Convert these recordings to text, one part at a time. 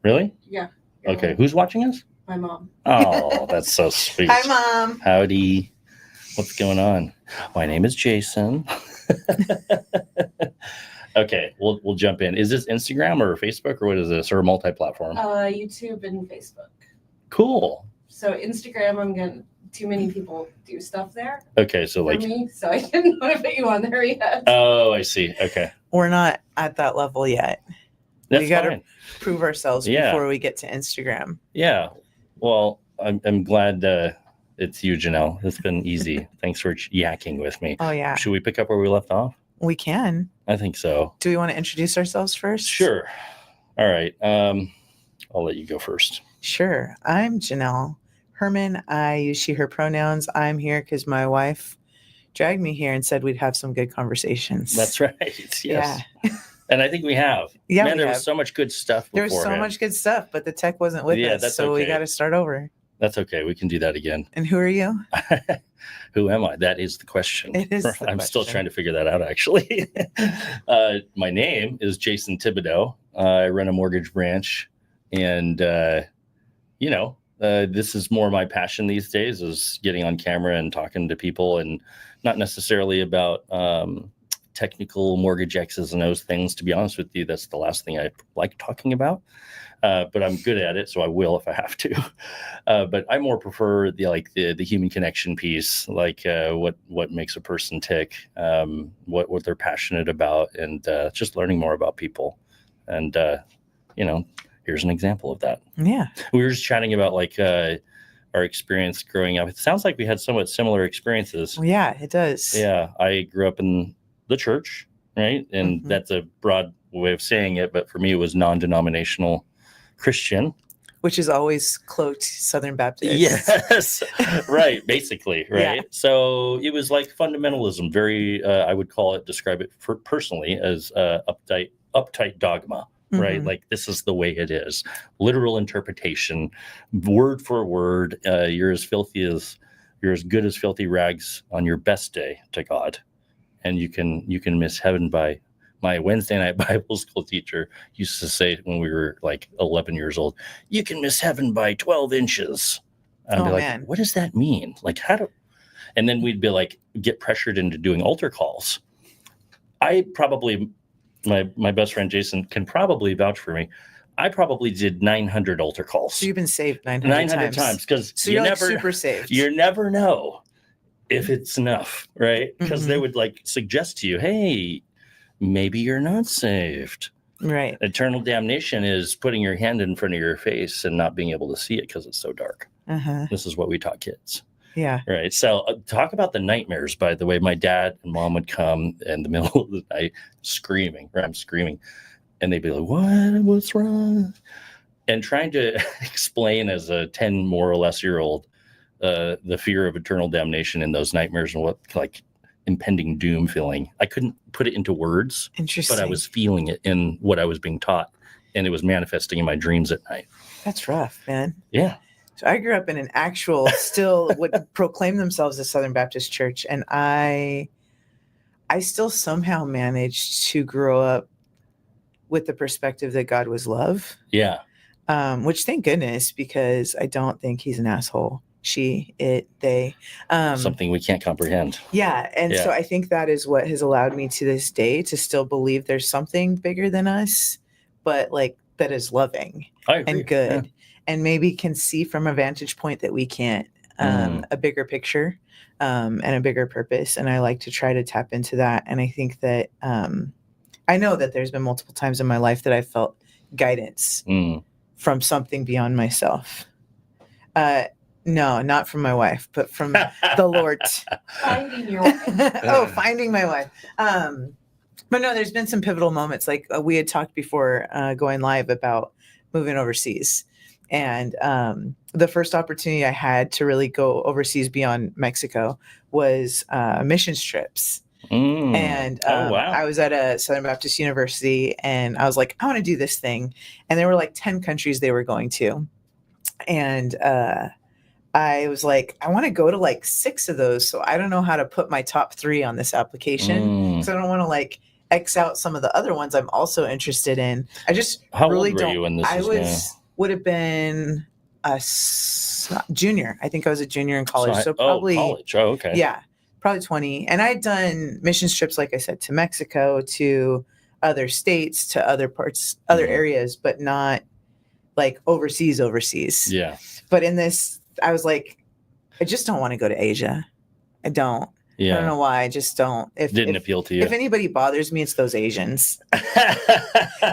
Really? Yeah. Okay. Who's watching us? My mom. Oh, that's so sweet. Hi, Mom. Howdy. What's going on? My name is Jason. Okay, we'll jump in. Is this Instagram or Facebook or what is this? Or multi-platform? YouTube and Facebook. Cool. So Instagram, too many people do stuff there. Okay, so for me, so I didn't want to put you on there yet. Oh, I see. Okay. We're not at that level yet. That's we got to fine. prove ourselves before we get to Instagram. Yeah. Well, I'm glad it's you, Jenelle. It's been easy. Thanks for yakking with me. Oh, yeah. Should we pick up where we left off? We can. I think so. Do we want to introduce ourselves first? Sure. All right. I'll let you go first. Sure. I'm Jenelle Herman. I use she, her pronouns. I'm here because my wife dragged me here and said we'd have some good conversations. That's right. Yes. Yeah. And I think we have. Yeah, Man, there was so much good stuff There was so much good stuff, but the tech wasn't with us, so we got to start over. That's okay. We can do that again. And who are you? Who am I? That is the question. It is. I'm still trying to figure that out, actually. My name is Jason Thibodeau. I run a mortgage branch, and this is more my passion these days, is getting on camera and talking to people, and not necessarily about technical mortgage X's and O's things. To be honest with you, that's the last thing I like talking about. But I'm good at it, so I will if I have to. But I more prefer the human connection piece, like what makes a person tick, what they're passionate about, and just learning more about people. And here's an example of that. Yeah, we were just chatting about our experience growing up. It sounds like we had somewhat similar experiences. Yeah, it does. Yeah, I grew up in the church, right? And that's a broad way of saying it, but for me, it was non-denominational Christian, which is always cloaked Southern Baptist. Yes, right. Basically, right. Yeah. So it was like fundamentalism. Very, I would describe it personally as uptight dogma. Right, like this is the way it is. Literal interpretation, word for word. You're as good as filthy rags on your best day to God, and you can miss heaven by. My Wednesday night Bible school teacher used to say when we were like 11 years old, you can miss heaven by 12 inches. I'd be like, man. What does that mean? Like, and then we'd be like, get pressured into doing altar calls. I probably, my best friend Jason can probably vouch for me. I probably did 900 altar calls. So you've been saved 900 times. Because so you're never super saved. You never know if it's enough, right? Because they would suggest to you, hey, maybe you're not saved. Right. Eternal damnation is putting your hand in front of your face and not being able to see it because it's so dark. This is what we taught kids. Yeah. Right. So talk about the nightmares, by the way. My dad and mom would come in the middle of the night screaming, or I'm screaming, and they'd be like, what's wrong? And trying to explain as a 10 more or less year old the fear of eternal damnation in those nightmares and what impending doom feeling. I couldn't put it into words. Interesting. But I was feeling it in what I was being taught, and it was manifesting in my dreams at night. That's rough, man. Yeah. So I grew up in an actual still would proclaim themselves a Southern Baptist church, and I still somehow managed to grow up with the perspective that God was love. Yeah. Which thank goodness, because I don't think he's an asshole. She, it, they. Something we can't comprehend. Yeah. And so I think that is what has allowed me to this day to still believe there's something bigger than us, but that is loving and good and maybe can see from a vantage point that we can't, a bigger picture and a bigger purpose. And I like to try to tap into that. And I think that I know that there's been multiple times in my life that I felt guidance from something beyond myself. No, not from my wife, but from the Lord. Finding your wife. Finding my wife. But no, there's been some pivotal moments. Like we had talked before going live about moving overseas. And the first opportunity I had to really go overseas beyond Mexico was missions trips. And wow. I was at a Southern Baptist University, and I was like, I want to do this thing. And there were 10 countries they were going to. And I was like, I want to go to 6 of those. So I don't know how to put my top 3 on this application. So I don't want to X out some of the other ones I'm also interested in. I just How really old were don't. you when this I was would have been a junior. I think I was a junior in college. So probably college. Oh, okay. Yeah, probably 20. And I'd done mission trips, like I said, to Mexico, to other states, to other parts, other areas, but not like overseas. Yeah. But in this, I was like, I just don't want to go to Asia. I don't. Yeah. I don't know why. I just don't. Didn't appeal to you. If anybody bothers me, it's those Asians.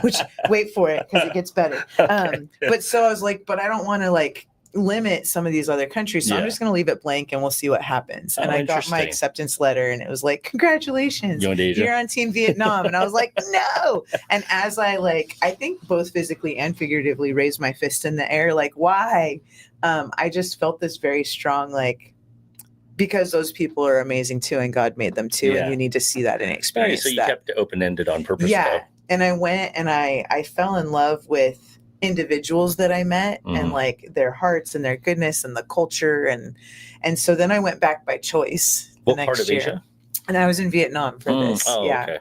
Which, wait for it, because it gets better. But so I was like, but I don't want to like limit some of these other countries. So I'm just going to leave it blank and we'll see what happens. And I got my acceptance letter and it was like, congratulations, you're on Team Vietnam. And I was like, no. And as I think both physically and figuratively raised my fist in the air, like, why? I just felt this very strong, like, because those people are amazing too, and God made them too, and you need to see that and experience that. So you kept it open-ended on purpose. Yeah. Though. And I went and I fell in love with individuals that I met and like their hearts and their goodness and the culture. And so then I went back by choice. What part of Asia? And I was in Vietnam for this. Okay.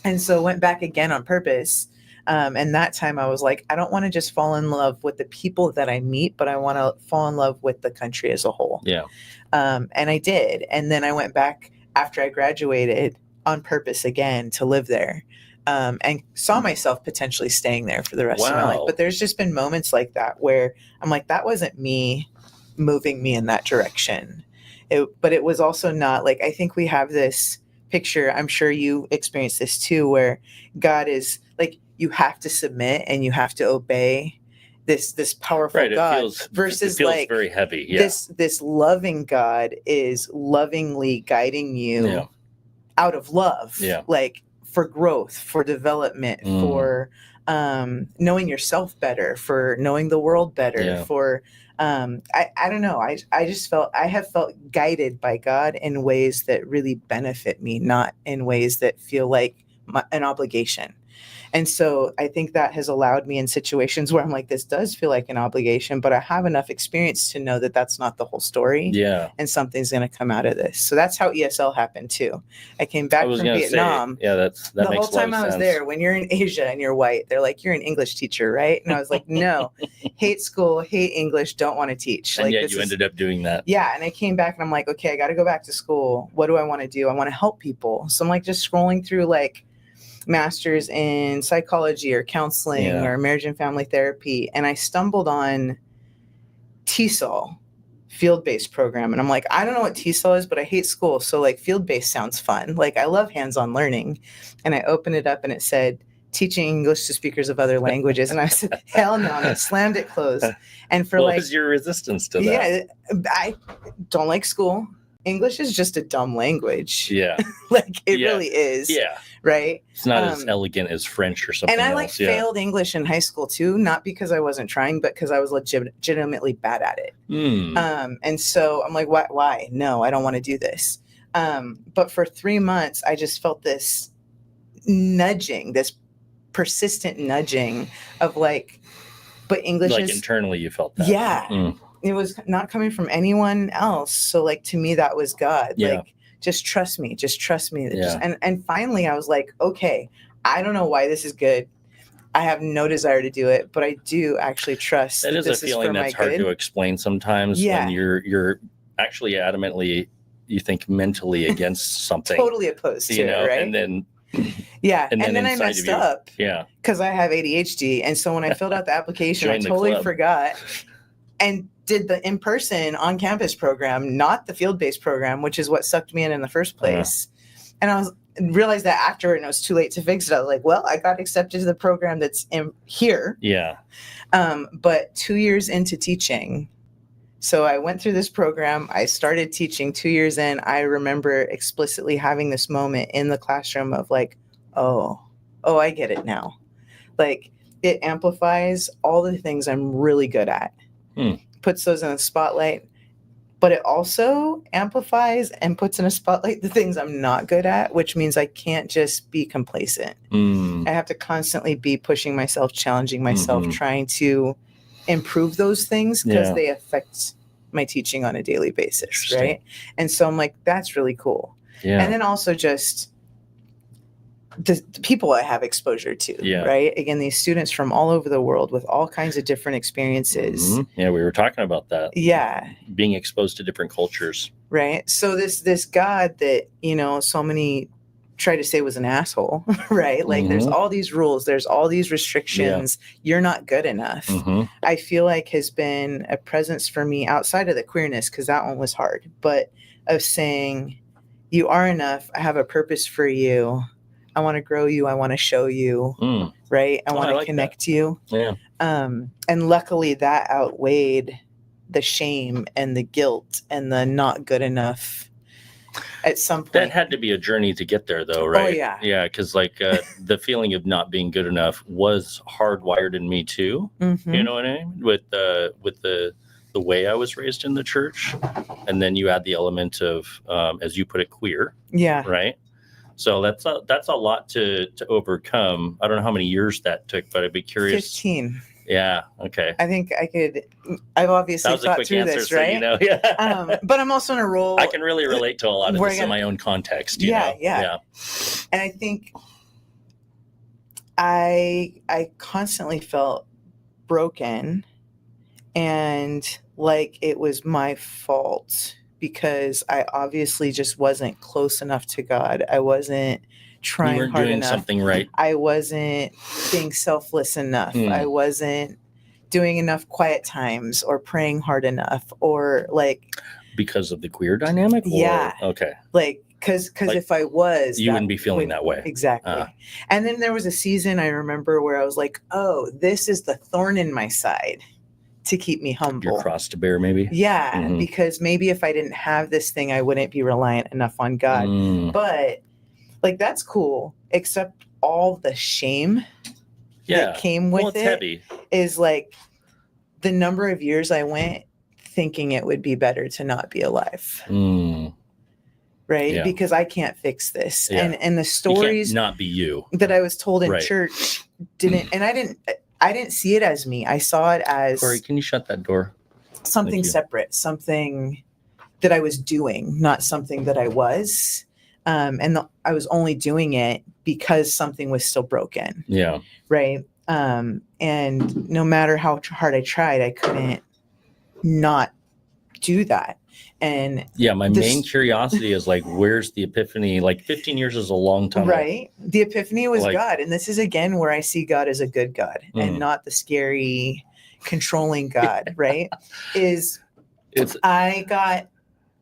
And so went back again on purpose. And that time I was like, I don't want to just fall in love with the people that I meet, but I want to fall in love with the country as a whole. Yeah. And I did. And then I went back after I graduated on purpose again to live there. And saw myself potentially staying there for the rest of my life. But there's just been moments like that where I'm like, that wasn't me moving me in that direction. But it was also not like, I think we have this picture, I'm sure you experienced this too, where God is like, you have to submit and you have to obey this powerful God versus it feels like very heavy. Yeah. This loving God is lovingly guiding you out of love. Yeah. Like, for growth, for development, for knowing yourself better, for knowing the world better, for I don't know. I just I have felt guided by God in ways that really benefit me, not in ways that feel like an obligation. And so I think that has allowed me in situations where I'm like, this does feel like an obligation, but I have enough experience to know that that's not the whole story. Yeah. And something's going to come out of this. So that's how ESL happened too. I came back from Vietnam. That the whole time I was there, when you're in Asia and you're white, they're like, you're an English teacher, right? And I was like, no, hate school, hate English, don't want to teach. And yet you ended up doing that. Yeah. And I came back and I'm like, okay, I got to go back to school. What do I want to do? I want to help people. So I'm like just scrolling through like masters in psychology or counseling or marriage and family therapy. And I stumbled on TESOL, field-based program. And I'm like, I don't know what TESOL is, but I hate school. So like field-based sounds fun. Like I love hands-on learning. And I opened it up and it said, teaching English to speakers of other languages. And I said, hell no, and I slammed it closed. And for what was your resistance to that? Yeah, I don't like school. English is just a dumb language. Yeah. Like it really is. Yeah. Right. It's not as elegant as French or something. And I failed English in high school too, not because I wasn't trying, but because I was legitimately bad at it. And so I'm like, why? No, I don't want to do this. But for 3 months, I just felt this nudging, this persistent nudging of like, but English like internally you felt that. Yeah. It was not coming from anyone else. So like, to me, that was God. Yeah. Like, just trust me. Yeah. And finally I was like, okay, I don't know why this is good. I have no desire to do it, but I do actually trust that is a feeling that's hard to explain sometimes when you're actually adamantly, you think mentally against something. Totally opposed to it, right? And then and then I messed up. Yeah. Because I have ADHD. And so when I filled out the application, I totally forgot and did the in-person on-campus program, not the field-based program, which is what sucked me in the first place. And I realized that after, and it was too late to fix it. I was like, well, I got accepted to the program that's in here. Yeah. But 2 years into teaching, so I went through this program. I started teaching 2 years in. I remember explicitly having this moment in the classroom of like, oh, I get it now. Like it amplifies all the things I'm really good at. Puts those in the spotlight, but it also amplifies and puts in a spotlight the things I'm not good at, which means I can't just be complacent. I have to constantly be pushing myself, challenging myself, trying to improve those things because they affect my teaching on a daily basis, right? And so I'm like, that's really cool. Yeah. And then also just the people I have exposure to, right? Again, these students from all over the world with all kinds of different experiences. Yeah, we were talking about that. Yeah. Being exposed to different cultures. Right. So this God that, so many try to say was an asshole, right? Like there's all these rules, there's all these restrictions. You're not good enough. I feel like has been a presence for me outside of the queerness, because that one was hard, but of saying, you are enough. I have a purpose for you. I want to grow you. I want to show you, right? I want to connect you. Yeah. And luckily that outweighed the shame and the guilt and the not good enough at some point. That had to be a journey to get there, though, right? Oh, yeah. Yeah, because the feeling of not being good enough was hardwired in me too. You know what I mean? With the way I was raised in the church, and then you add the element of, as you put it, queer. Yeah. Right. So that's a lot to overcome. I don't know how many years that took, but I'd be curious. 15. Yeah. Okay. I think I've obviously thought through answer, this, right? So yeah. But I'm also in a role. I can really relate to a lot of this in my own context. You know? Yeah. And I think I constantly felt broken and like it was my fault, because I obviously just wasn't close enough to God. I wasn't trying you weren't hard doing enough. Something right. I wasn't being selfless enough. I wasn't doing enough quiet times or praying hard enough, or because of the queer dynamic. Yeah. Okay. Because if I was, you wouldn't be feeling that way. Exactly. And then there was a season I remember where I was like, oh, this is the thorn in my side to keep me humble. Your cross to bear, maybe? Yeah, because maybe if I didn't have this thing, I wouldn't be reliant enough on God. But that's cool, except all the shame that came with it's heavy. Is the number of years I went thinking it would be better to not be alive. Right? Yeah. Because I can't fix this. Yeah. And the stories not be you that I was told in church didn't, and I didn't see it as me. I saw it as, Corey, can you shut that door? Something separate, something that I was doing, not something that I was. I was only doing it because something was still broken. Yeah. Right. And no matter how hard I tried, I couldn't not do that. And my main curiosity is where's the epiphany? 15 years is a long time. Right. The epiphany was God. And this is again where I see God as a good God and not the scary, controlling God, right? I got,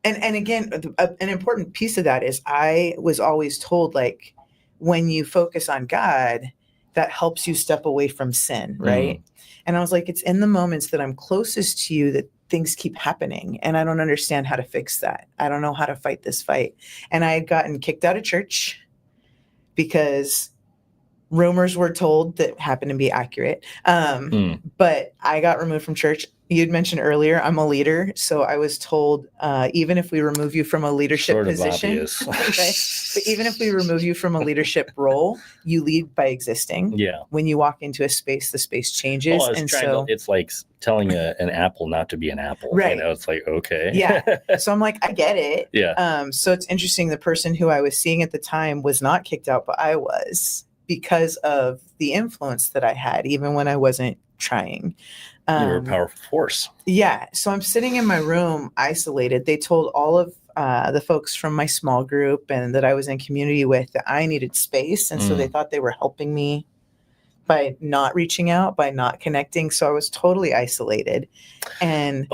and again, an important piece of that is I was always told when you focus on God, that helps you step away from sin, right? And I was like, it's in the moments that I'm closest to you that things keep happening, and I don't understand how to fix that. I don't know how to fight this fight. And I had gotten kicked out of church because rumors were told that happened to be accurate. But I got removed from church. You'd mentioned earlier, I'm a leader. So I was told, even if we remove you from a leadership position, but even if we remove you from a leadership role, you lead by existing. Yeah. When you walk into a space, the space changes. It's like telling an apple not to be an apple. Right. It's okay. Yeah. So I'm like, I get it. Yeah. So it's interesting. The person who I was seeing at the time was not kicked out, but I was, because of the influence that I had, even when I wasn't trying. You were a powerful force. Yeah. So I'm sitting in my room isolated. They told all of the folks from my small group and that I was in community with that I needed space. And so they thought they were helping me by not reaching out, by not connecting. So I was totally isolated. And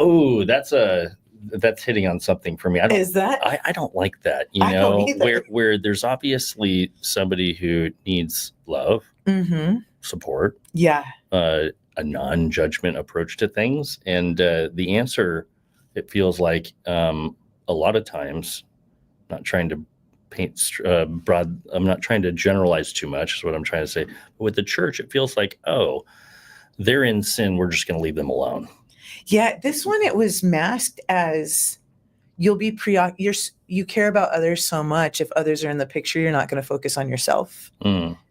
that's hitting on something for me. I don't like that, where there's obviously somebody who needs love, support, a non-judgment approach to things. And the answer, it feels like a lot of times, not trying to paint broad, I'm not trying to generalize too much is what I'm trying to say. But with the church, it feels like, oh, they're in sin, we're just going to leave them alone. Yeah, this one, it was masked as you'll be you care about others so much. If others are in the picture, you're not going to focus on yourself.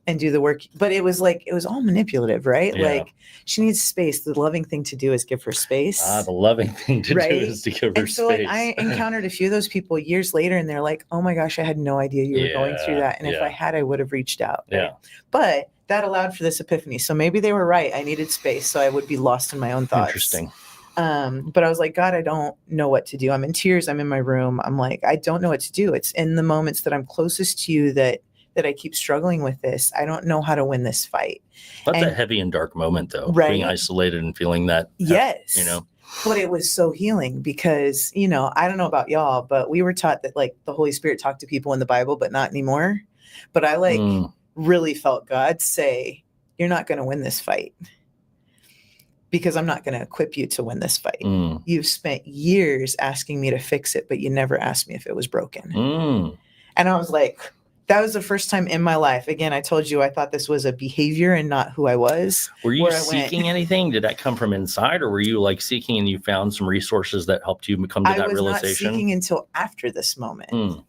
and do the work. But it was all manipulative, right? Yeah. Like, she needs space. The loving thing to do is give her space. The loving thing to do is to give her and so, space. Like, I encountered a few of those people years later, and they're like, oh my gosh, I had no idea you were going through that. And if I had, I would have reached out. Right? Yeah. But that allowed for this epiphany. So maybe they were right. I needed space, so I would be lost in my own thoughts. Interesting. But I was like, God, I don't know what to do. I'm in tears. I'm in my room. I'm like, I don't know what to do. It's in the moments that I'm closest to you that I keep struggling with this. I don't know how to win this fight. That's a heavy and dark moment, though. Right? Being isolated and feeling that. Yes. You know. But it was so healing because, you know, I don't know about y'all, but we were taught that like the Holy Spirit talked to people in the Bible, but not anymore. But I really felt God say, you're not going to win this fight because I'm not going to equip you to win this fight. You've spent years asking me to fix it, but you never asked me if it was broken. And I was like, that was the first time in my life. Again, I told you I thought this was a behavior and not who I was. Were you seeking anything? Did that come from inside, or were you like seeking and you found some resources that helped you come to that realization? I was not seeking until after this moment.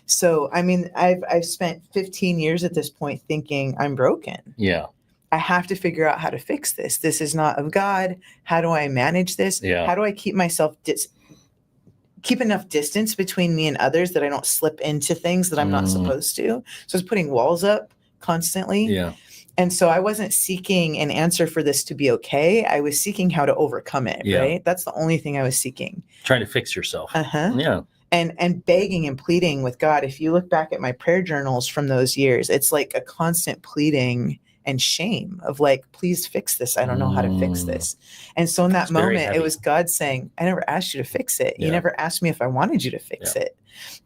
So, I mean, I've spent 15 years at this point thinking I'm broken. Yeah. I have to figure out how to fix this. This is not of God. How do I manage this? Yeah. How do I keep myself keep enough distance between me and others that I don't slip into things that I'm not supposed to? So I was putting walls up constantly. Yeah. And so I wasn't seeking an answer for this to be okay. I was seeking how to overcome it, right? That's the only thing I was seeking. Trying to fix yourself. Yeah. And begging and pleading with God. If you look back at my prayer journals from those years, it's like a constant pleading and shame of like, please fix this. I don't know how to fix this. And so in that moment, it was God saying, I never asked you to fix it. You never asked me if I wanted you to fix it.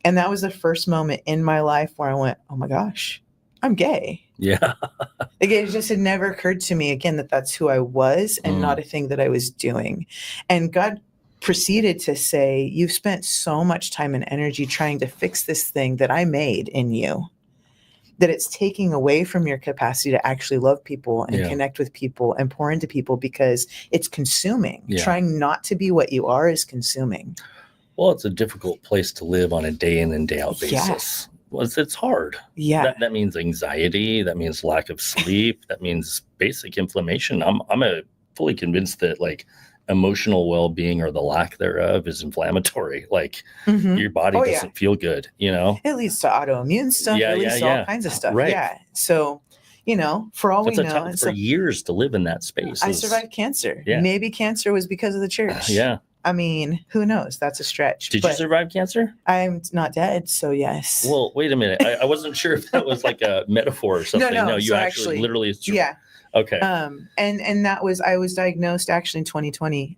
And that was the first moment in my life where I went, oh my gosh, I'm gay. Yeah. Like, it just had never occurred to me again that that's who I was and not a thing that I was doing. And God proceeded to say, you've spent so much time and energy trying to fix this thing that I made in you, that it's taking away from your capacity to actually love people and connect with people and pour into people because it's consuming. Trying not to be what you are is consuming. Well, it's a difficult place to live on a day in and day out basis. Well, it's hard. Yeah. That means anxiety. That means lack of sleep. That means basic inflammation. I'm fully convinced that like emotional well-being or the lack thereof is inflammatory. Like your body doesn't feel good, you know? It leads to autoimmune stuff. It leads to all kinds of stuff. Right. Yeah. So, you know, for all we know, for years to live in that space. I survived cancer. Yeah. Maybe cancer was because of the church. Yeah. I mean, who knows? That's a stretch. Did you survive cancer? I'm not dead, so yes. Well, wait a minute. I wasn't sure if that was like a metaphor or something. No, you actually literally. Yeah. Okay. And that was, I was diagnosed actually in 2020.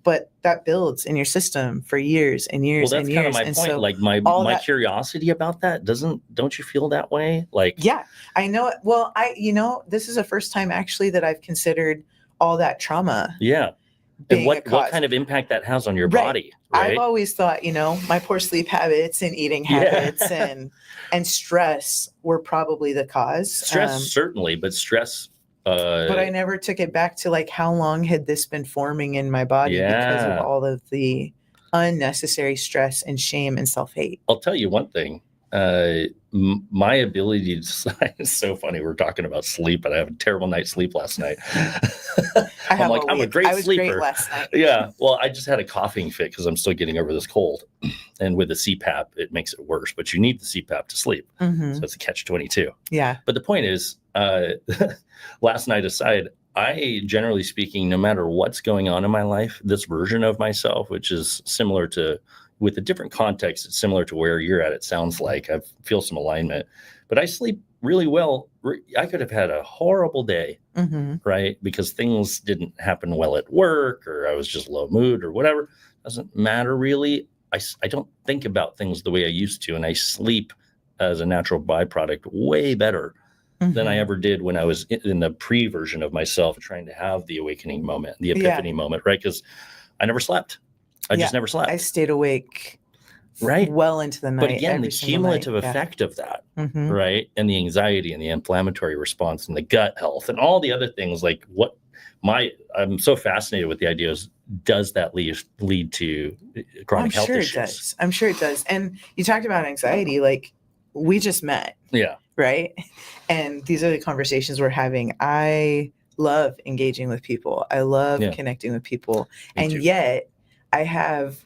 But that builds in your system for years and years and years. Well, that's kind of my point. So like my curiosity about that don't you feel that way? Like, yeah, I know it. Well, this is the first time actually that I've considered all that trauma. Yeah. And what kind of impact that has on your body, right? I've always thought, my poor sleep habits and eating habits and stress were probably the cause. Stress, certainly, but stress. But I never took it back to like, how long had this been forming in my body because of all of the unnecessary stress and shame and self-hate. I'll tell you one thing. My ability to decide is so funny. We're talking about sleep, and I have a terrible night's sleep last night. I'm a great sleeper. Great last night. Yeah. Well, I just had a coughing fit because I'm still getting over this cold. And with the CPAP, it makes it worse. But you need the CPAP to sleep. So it's a catch-22. Yeah. But the point is, last night aside, I, generally speaking, no matter what's going on in my life, this version of myself, which is similar to, with a different context, it's similar to where you're at. It sounds like I feel some alignment, but I sleep really well. I could have had a horrible day, right? Because things didn't happen well at work, or I was just low mood or whatever. Doesn't matter really. I don't think about things the way I used to, and I sleep as a natural byproduct way better than I ever did when I was in the pre-version of myself trying to have the awakening moment, the epiphany moment, right? Because I never slept. I just never slept. I stayed awake well into the night. But again, the cumulative effect of that, right? And the anxiety and the inflammatory response and the gut health and all the other things, like I'm so fascinated with the idea is, does that lead to chronic health issues? I'm sure it does. And you talked about anxiety, like we just met. Yeah. Right. And these are the conversations we're having. I love engaging with people. I love connecting with people. Me and too. Yet I have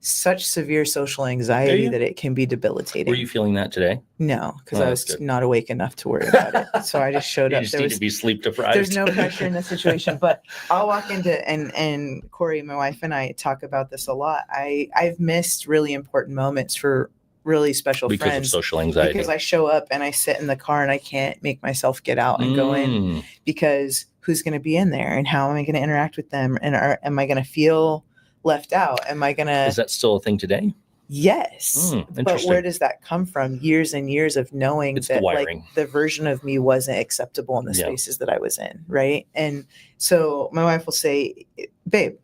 such severe social anxiety that it can be debilitating. Were you feeling that today? No, because I was not awake enough to worry about it. So I just showed you up. Just need to be sleep deprived. There's no pressure in the situation. But I'll walk into and Corey, my wife, and I talk about this a lot. I've missed really important moments for really special because friends of social anxiety. Because I show up and I sit in the car and I can't make myself get out and go in because who's going to be in there and how am I going to interact with them and am I going to feel left out? Am I going to? Is that still a thing today? Yes. But where does that come from? Years and years of knowing that like the version of me wasn't acceptable in the spaces that I was in. Right. And so my wife will say, babe,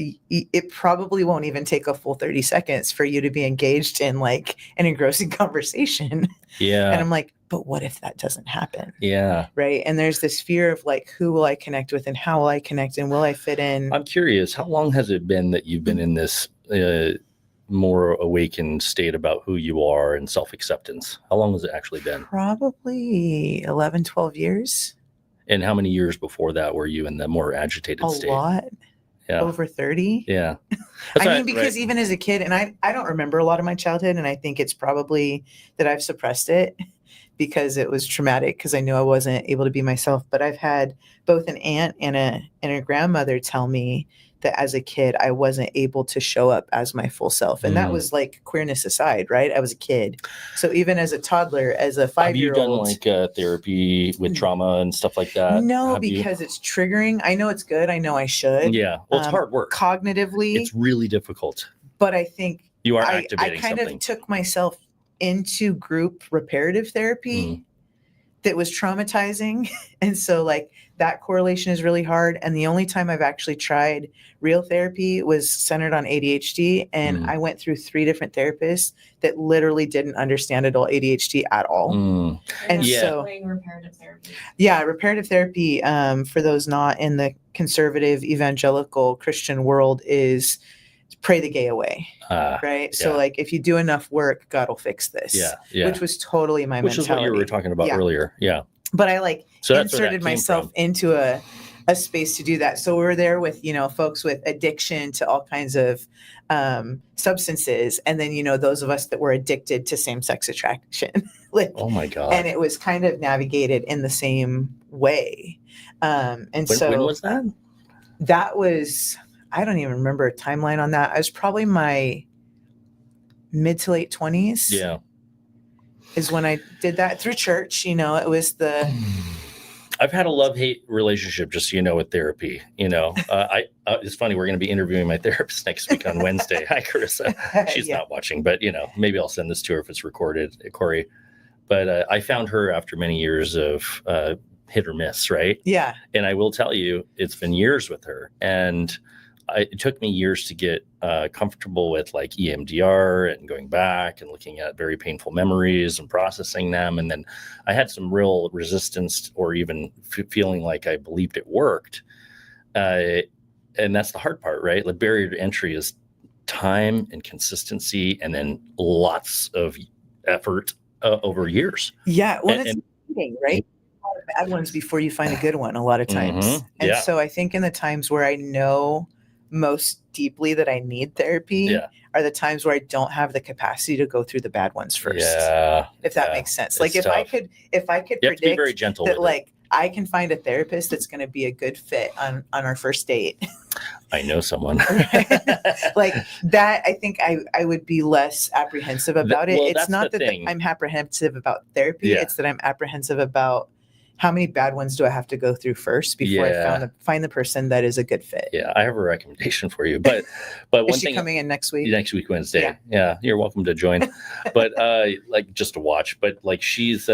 it probably won't even take a full 30 seconds for you to be engaged in like an engrossing conversation. Yeah. And I'm like, but what if that doesn't happen? Yeah. Right. And there's this fear of like, who will I connect with and how will I connect and will I fit in? I'm curious, how long has it been that you've been in this more awakened state about who you are and self-acceptance? How long has it actually been? Probably 11, 12 years. And how many years before that were you in the more agitated state? A lot. Yeah. Over 30. Yeah. I mean, because even as a kid, and I don't remember a lot of my childhood, and I think it's probably that I've suppressed it because it was traumatic because I knew I wasn't able to be myself. But I've had both an aunt and a grandmother tell me that as a kid, I wasn't able to show up as my full self. And that was like queerness aside, right? I was a kid. So even as a toddler, as a 5-year-old. Have you done like therapy with trauma and stuff like that? No, because it's triggering. I know it's good. I know I should. Yeah. Well, it's hard work. Cognitively. It's really difficult. But I think you are activating I kind something. of took myself into group reparative therapy that was traumatizing. And so like that correlation is really hard. And the only time I've actually tried real therapy was centered on ADHD. And I went through 3 different therapists that literally didn't understand adult ADHD at all. And so reparative therapy. Yeah, reparative therapy, for those not in the conservative evangelical Christian world, is pray the gay away. Right. So like if you do enough work, God will fix this. Yeah. Which was totally my mentality. Which is what you were talking about earlier. Yeah. But I like inserted myself into a space to do that. So we were there with, folks with addiction to all kinds of substances. And then, those of us that were addicted to same-sex attraction. Like, oh my God. And it was kind of navigated in the same way. When was that? That was, I don't even remember a timeline on that. I was probably my mid to late 20s. Yeah. Is when I did that through church. It was the. I've had a love-hate relationship, just with therapy. It's funny. We're going to be interviewing my therapist next week on Wednesday. Hi, Carissa. She's not watching, but maybe I'll send this to her if it's recorded, Corey. But I found her after many years of hit or miss, right? Yeah. And I will tell you, it's been years with her, and it took me years to get comfortable with like EMDR and going back and looking at very painful memories and processing them. And then I had some real resistance or even feeling like I believed it worked. And that's the hard part, right? The barrier to entry is time and consistency and then lots of effort over years. Yeah. Well, it's eating, right? Bad ones before you find a good one a lot of times. And so I think in the times where I know most deeply that I need therapy are the times where I don't have the capacity to go through the bad ones first. Yeah. If that makes sense. Like if I could you predict have to be very gentle that with like I can find a therapist that's going to be a good fit on our first date. I know someone. Like that, I think I would be less apprehensive about it. It's not that I'm apprehensive about therapy. It's that I'm apprehensive about how many bad ones do I have to go through first before I find the person that is a good fit? Yeah, I have a recommendation for you. But one is she coming in next week? Next week, Wednesday. Yeah, you're welcome to join. But like just to watch. But like she's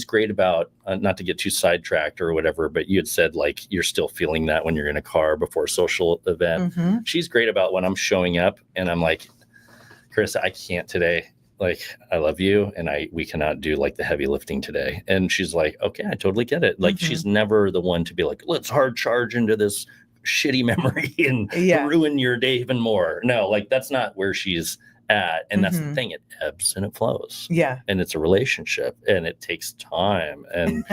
great about not to get too sidetracked or whatever. But you had said like you're still feeling that when you're in a car before a social event. She's great about when I'm showing up and I'm like, Carissa, I can't today. Like, I love you and we cannot do like the heavy lifting today. And she's like, okay, I totally get it. Like she's never the one to be like, let's hard charge into this shitty memory and ruin your day even more. No, like that's not where she's at. And that's the thing, it ebbs and it flows. Yeah. And it's a relationship and it takes time. And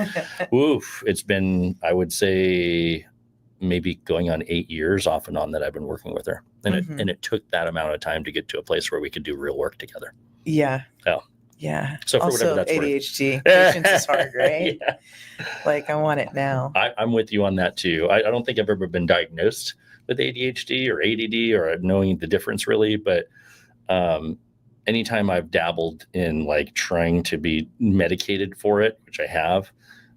it's been, I would say, maybe going on 8 years off and on that I've been working with her. And it took that amount of time to get to a place where we could do real work together. Yeah. Oh. Yeah. So for also, whatever that's ADHD, patience is hard, right? Yeah. Like, I want it now. I'm with you on that too. I don't think I've ever been diagnosed with ADHD or ADD or knowing the difference really, but anytime I've dabbled in like trying to be medicated for it, which I have,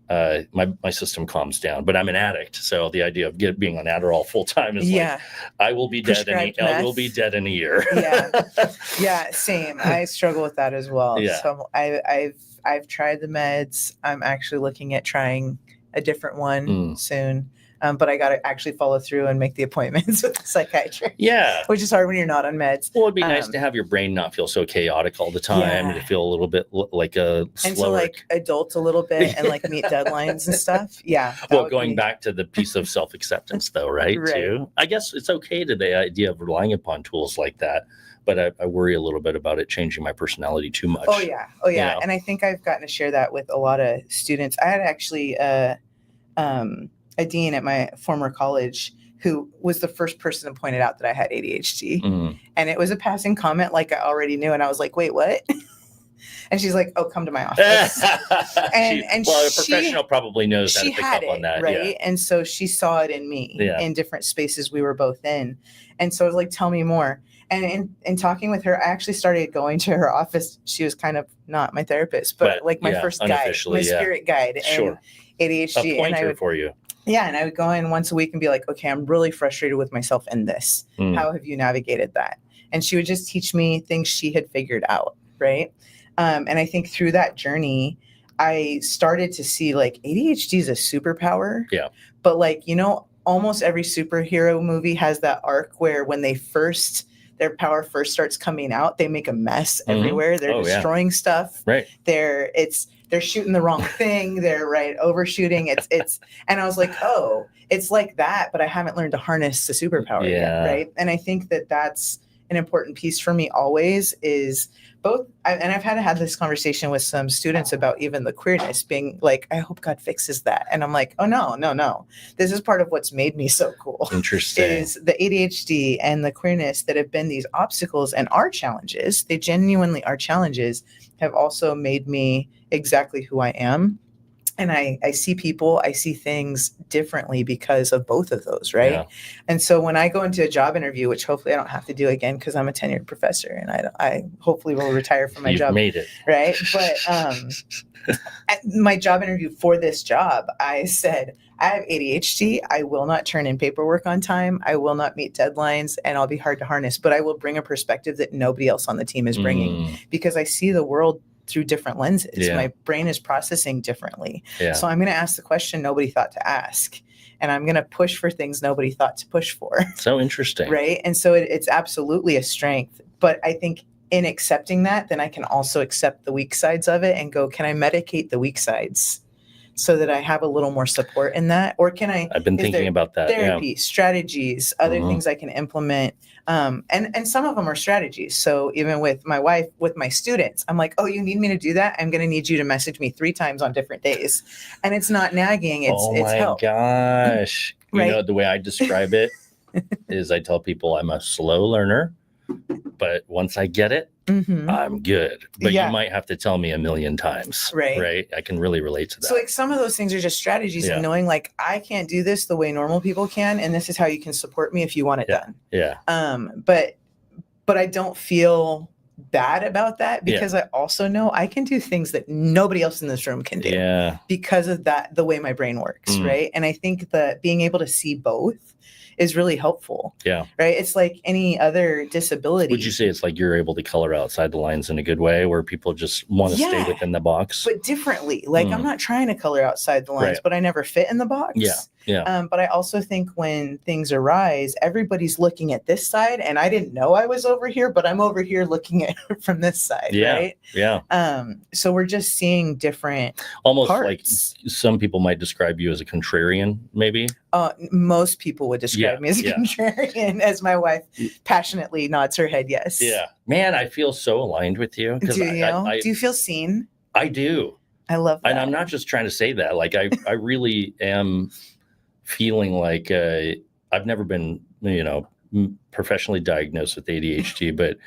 my system calms down. But I'm an addict, so the idea of being on Adderall full time is like I will be dead in a year. Yeah, same. I struggle with that as well. Yeah. So I've tried the meds. I'm actually looking at trying a different one soon. But I got to actually follow through and make the appointments with the psychiatrist. Yeah. Which is hard when you're not on meds. Well, it'd be nice to have your brain not feel so chaotic all the time and to feel a little bit like a slower. And to like adult a little bit and like meet deadlines and stuff. Yeah. Well, going back to the piece of self-acceptance though, right? Too. I guess it's okay to the idea of relying upon tools like that. But I worry a little bit about it changing my personality too much. Oh, yeah. You know? And I think I've gotten to share that with a lot of students. I had actually a dean at my former college who was the first person to point it out that I had ADHD. And it was a passing comment like I already knew. And I was like, wait, what? And she's like, oh, come to my office. a professional probably knows how to pick up on that. Right. Yeah. And so she saw it in me in different spaces we were both in. And so I was like, tell me more. And in talking with her, I actually started going to her office. She was kind of not my therapist, but like my first guide, my spirit guide and ADHD. A pointer for you. Yeah. And I would go in once a week and be like, okay, I'm really frustrated with myself in this. How have you navigated that? And she would just teach me things she had figured out. Right. And I think through that journey, I started to see like ADHD is a superpower. Yeah. But like, you know, almost every superhero movie has that arc where when their power first starts coming out, they make a mess everywhere. They're destroying stuff. Right. They're shooting the wrong thing. They're overshooting. It's and I was like, oh, it's like that, but I haven't learned to harness the superpower yet. Right. And I think that that's an important piece for me always is both. And I've had this conversation with some students about even the queerness being like, I hope God fixes that. And I'm like, oh, no. This is part of what's made me so cool. Interesting. Is the ADHD and the queerness that have been these obstacles and are challenges. They genuinely are challenges, have also made me exactly who I am. And I see people, I see things differently because of both of those, right? Yeah. And so when I go into a job interview, which hopefully I don't have to do again because I'm a tenured professor and I hopefully will retire from my job. You've made it. Right? But at my job interview for this job, I said, I have ADHD. I will not turn in paperwork on time. I will not meet deadlines and I'll be hard to harness, but I will bring a perspective that nobody else on the team is bringing because I see the world through different lenses. Yeah. My brain is processing differently. Yeah. So I'm going to ask the question nobody thought to ask. And I'm going to push for things nobody thought to push for. So interesting. Right. And so it's absolutely a strength. But I think in accepting that, then I can also accept the weak sides of it and go, can I medicate the weak sides so that I have a little more support in that? Or can I've been thinking about that. Therapy, strategies, other things I can implement. And some of them are strategies. So even with my wife, with my students, I'm like, oh, you need me to do that? I'm going to need you to message me 3 times on different days. And it's not nagging. It's help. Oh my gosh. Right? You know, the way I describe it is I tell people I'm a slow learner, but once I get it, I'm good. But you might have to tell me 1,000,000 times. Right. I can really relate to that. So like some of those things are just strategies and knowing like I can't do this the way normal people can. And this is how you can support me if you want it done. Yeah. But I don't feel bad about that because I also know I can do things that nobody else in this room can do because of that, the way my brain works. Right. And I think that being able to see both is really helpful. Yeah. Right. It's like any other disability. Would you say it's like you're able to color outside the lines in a good way where people just want to stay within the box? But differently. Like I'm not trying to color outside the lines, but I never fit in the box. Yeah. Yeah. But I also think when things arise, everybody's looking at this side, and I didn't know I was over here, but I'm over here looking at it from this side, right? Yeah. So we're just seeing different almost parts. Like some people might describe you as a contrarian, maybe. Most people would describe me as a contrarian, as my wife passionately nods her head yes. Yeah, man, I feel so aligned with you. Do you? Do you feel seen? I do. I love that. And I'm not just trying to say that. Like I really am feeling like I've never been, professionally diagnosed with ADHD, but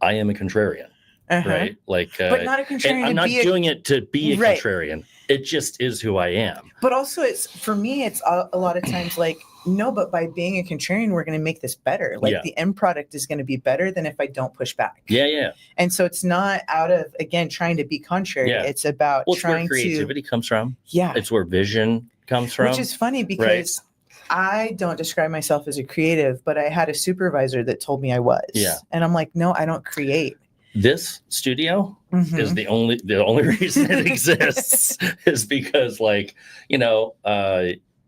I am a contrarian. Right? Like, but not a contrarian. I'm not doing it to be a contrarian. It just is who I am. But also, it's for me, it's a lot of times like, no, but by being a contrarian, we're going to make this better. Like the end product is going to be better than if I don't push back. Yeah. And so it's not out of, again, trying to be contrary. Yeah. It's about trying where creativity comes from. Yeah. It's where vision comes from. Which is funny because I don't describe myself as a creative, but I had a supervisor that told me I was. Yeah. And I'm like, no, I don't create. This studio is the only reason it exists is because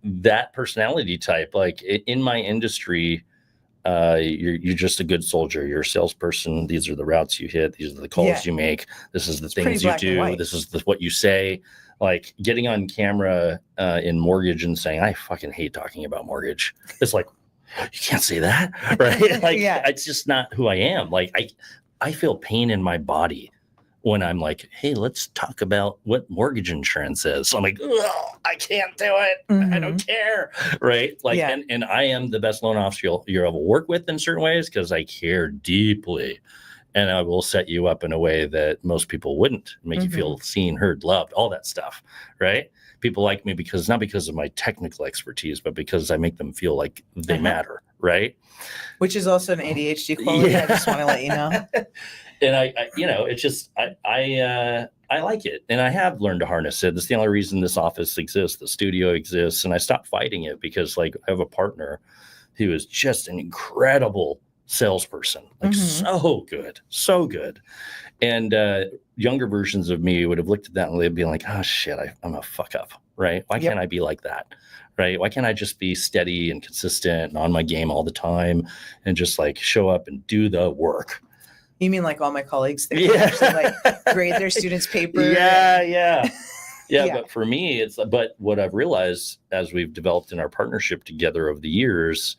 that personality type, like in my industry, you're just a good soldier. You're a salesperson. These are the routes you hit. These are the calls you make. This is the things you do. This is what you say. Like getting on camera in mortgage and saying, I fucking hate talking about mortgage. It's like, you can't say that, right? Like it's just not who I am. Like I feel pain in my body when I'm like, hey, let's talk about what mortgage insurance is. So I'm like, I can't do it. I don't care. Right. Like, and I am the best loan officer you'll ever work with in certain ways because I care deeply. And I will set you up in a way that most people wouldn't, make you feel seen, heard, loved, all that stuff. Right. People like me not because of my technical expertise, but because I make them feel like they matter. Right. Which is also an ADHD quality. I just want to let you know. And it's just, I like it. And I have learned to harness it. That's the only reason this office exists. The studio exists. And I stopped fighting it because I have a partner who is just an incredible salesperson, so good. And younger versions of me would have looked at that and they'd be like, oh shit, I'm a fuck up. Right. Why can't I be like that? Right. Why can't I just be steady and consistent and on my game all the time and just like show up and do the work? You mean like all my colleagues? They actually like grade their students' paper. Yeah. But for me, but what I've realized as we've developed in our partnership together over the years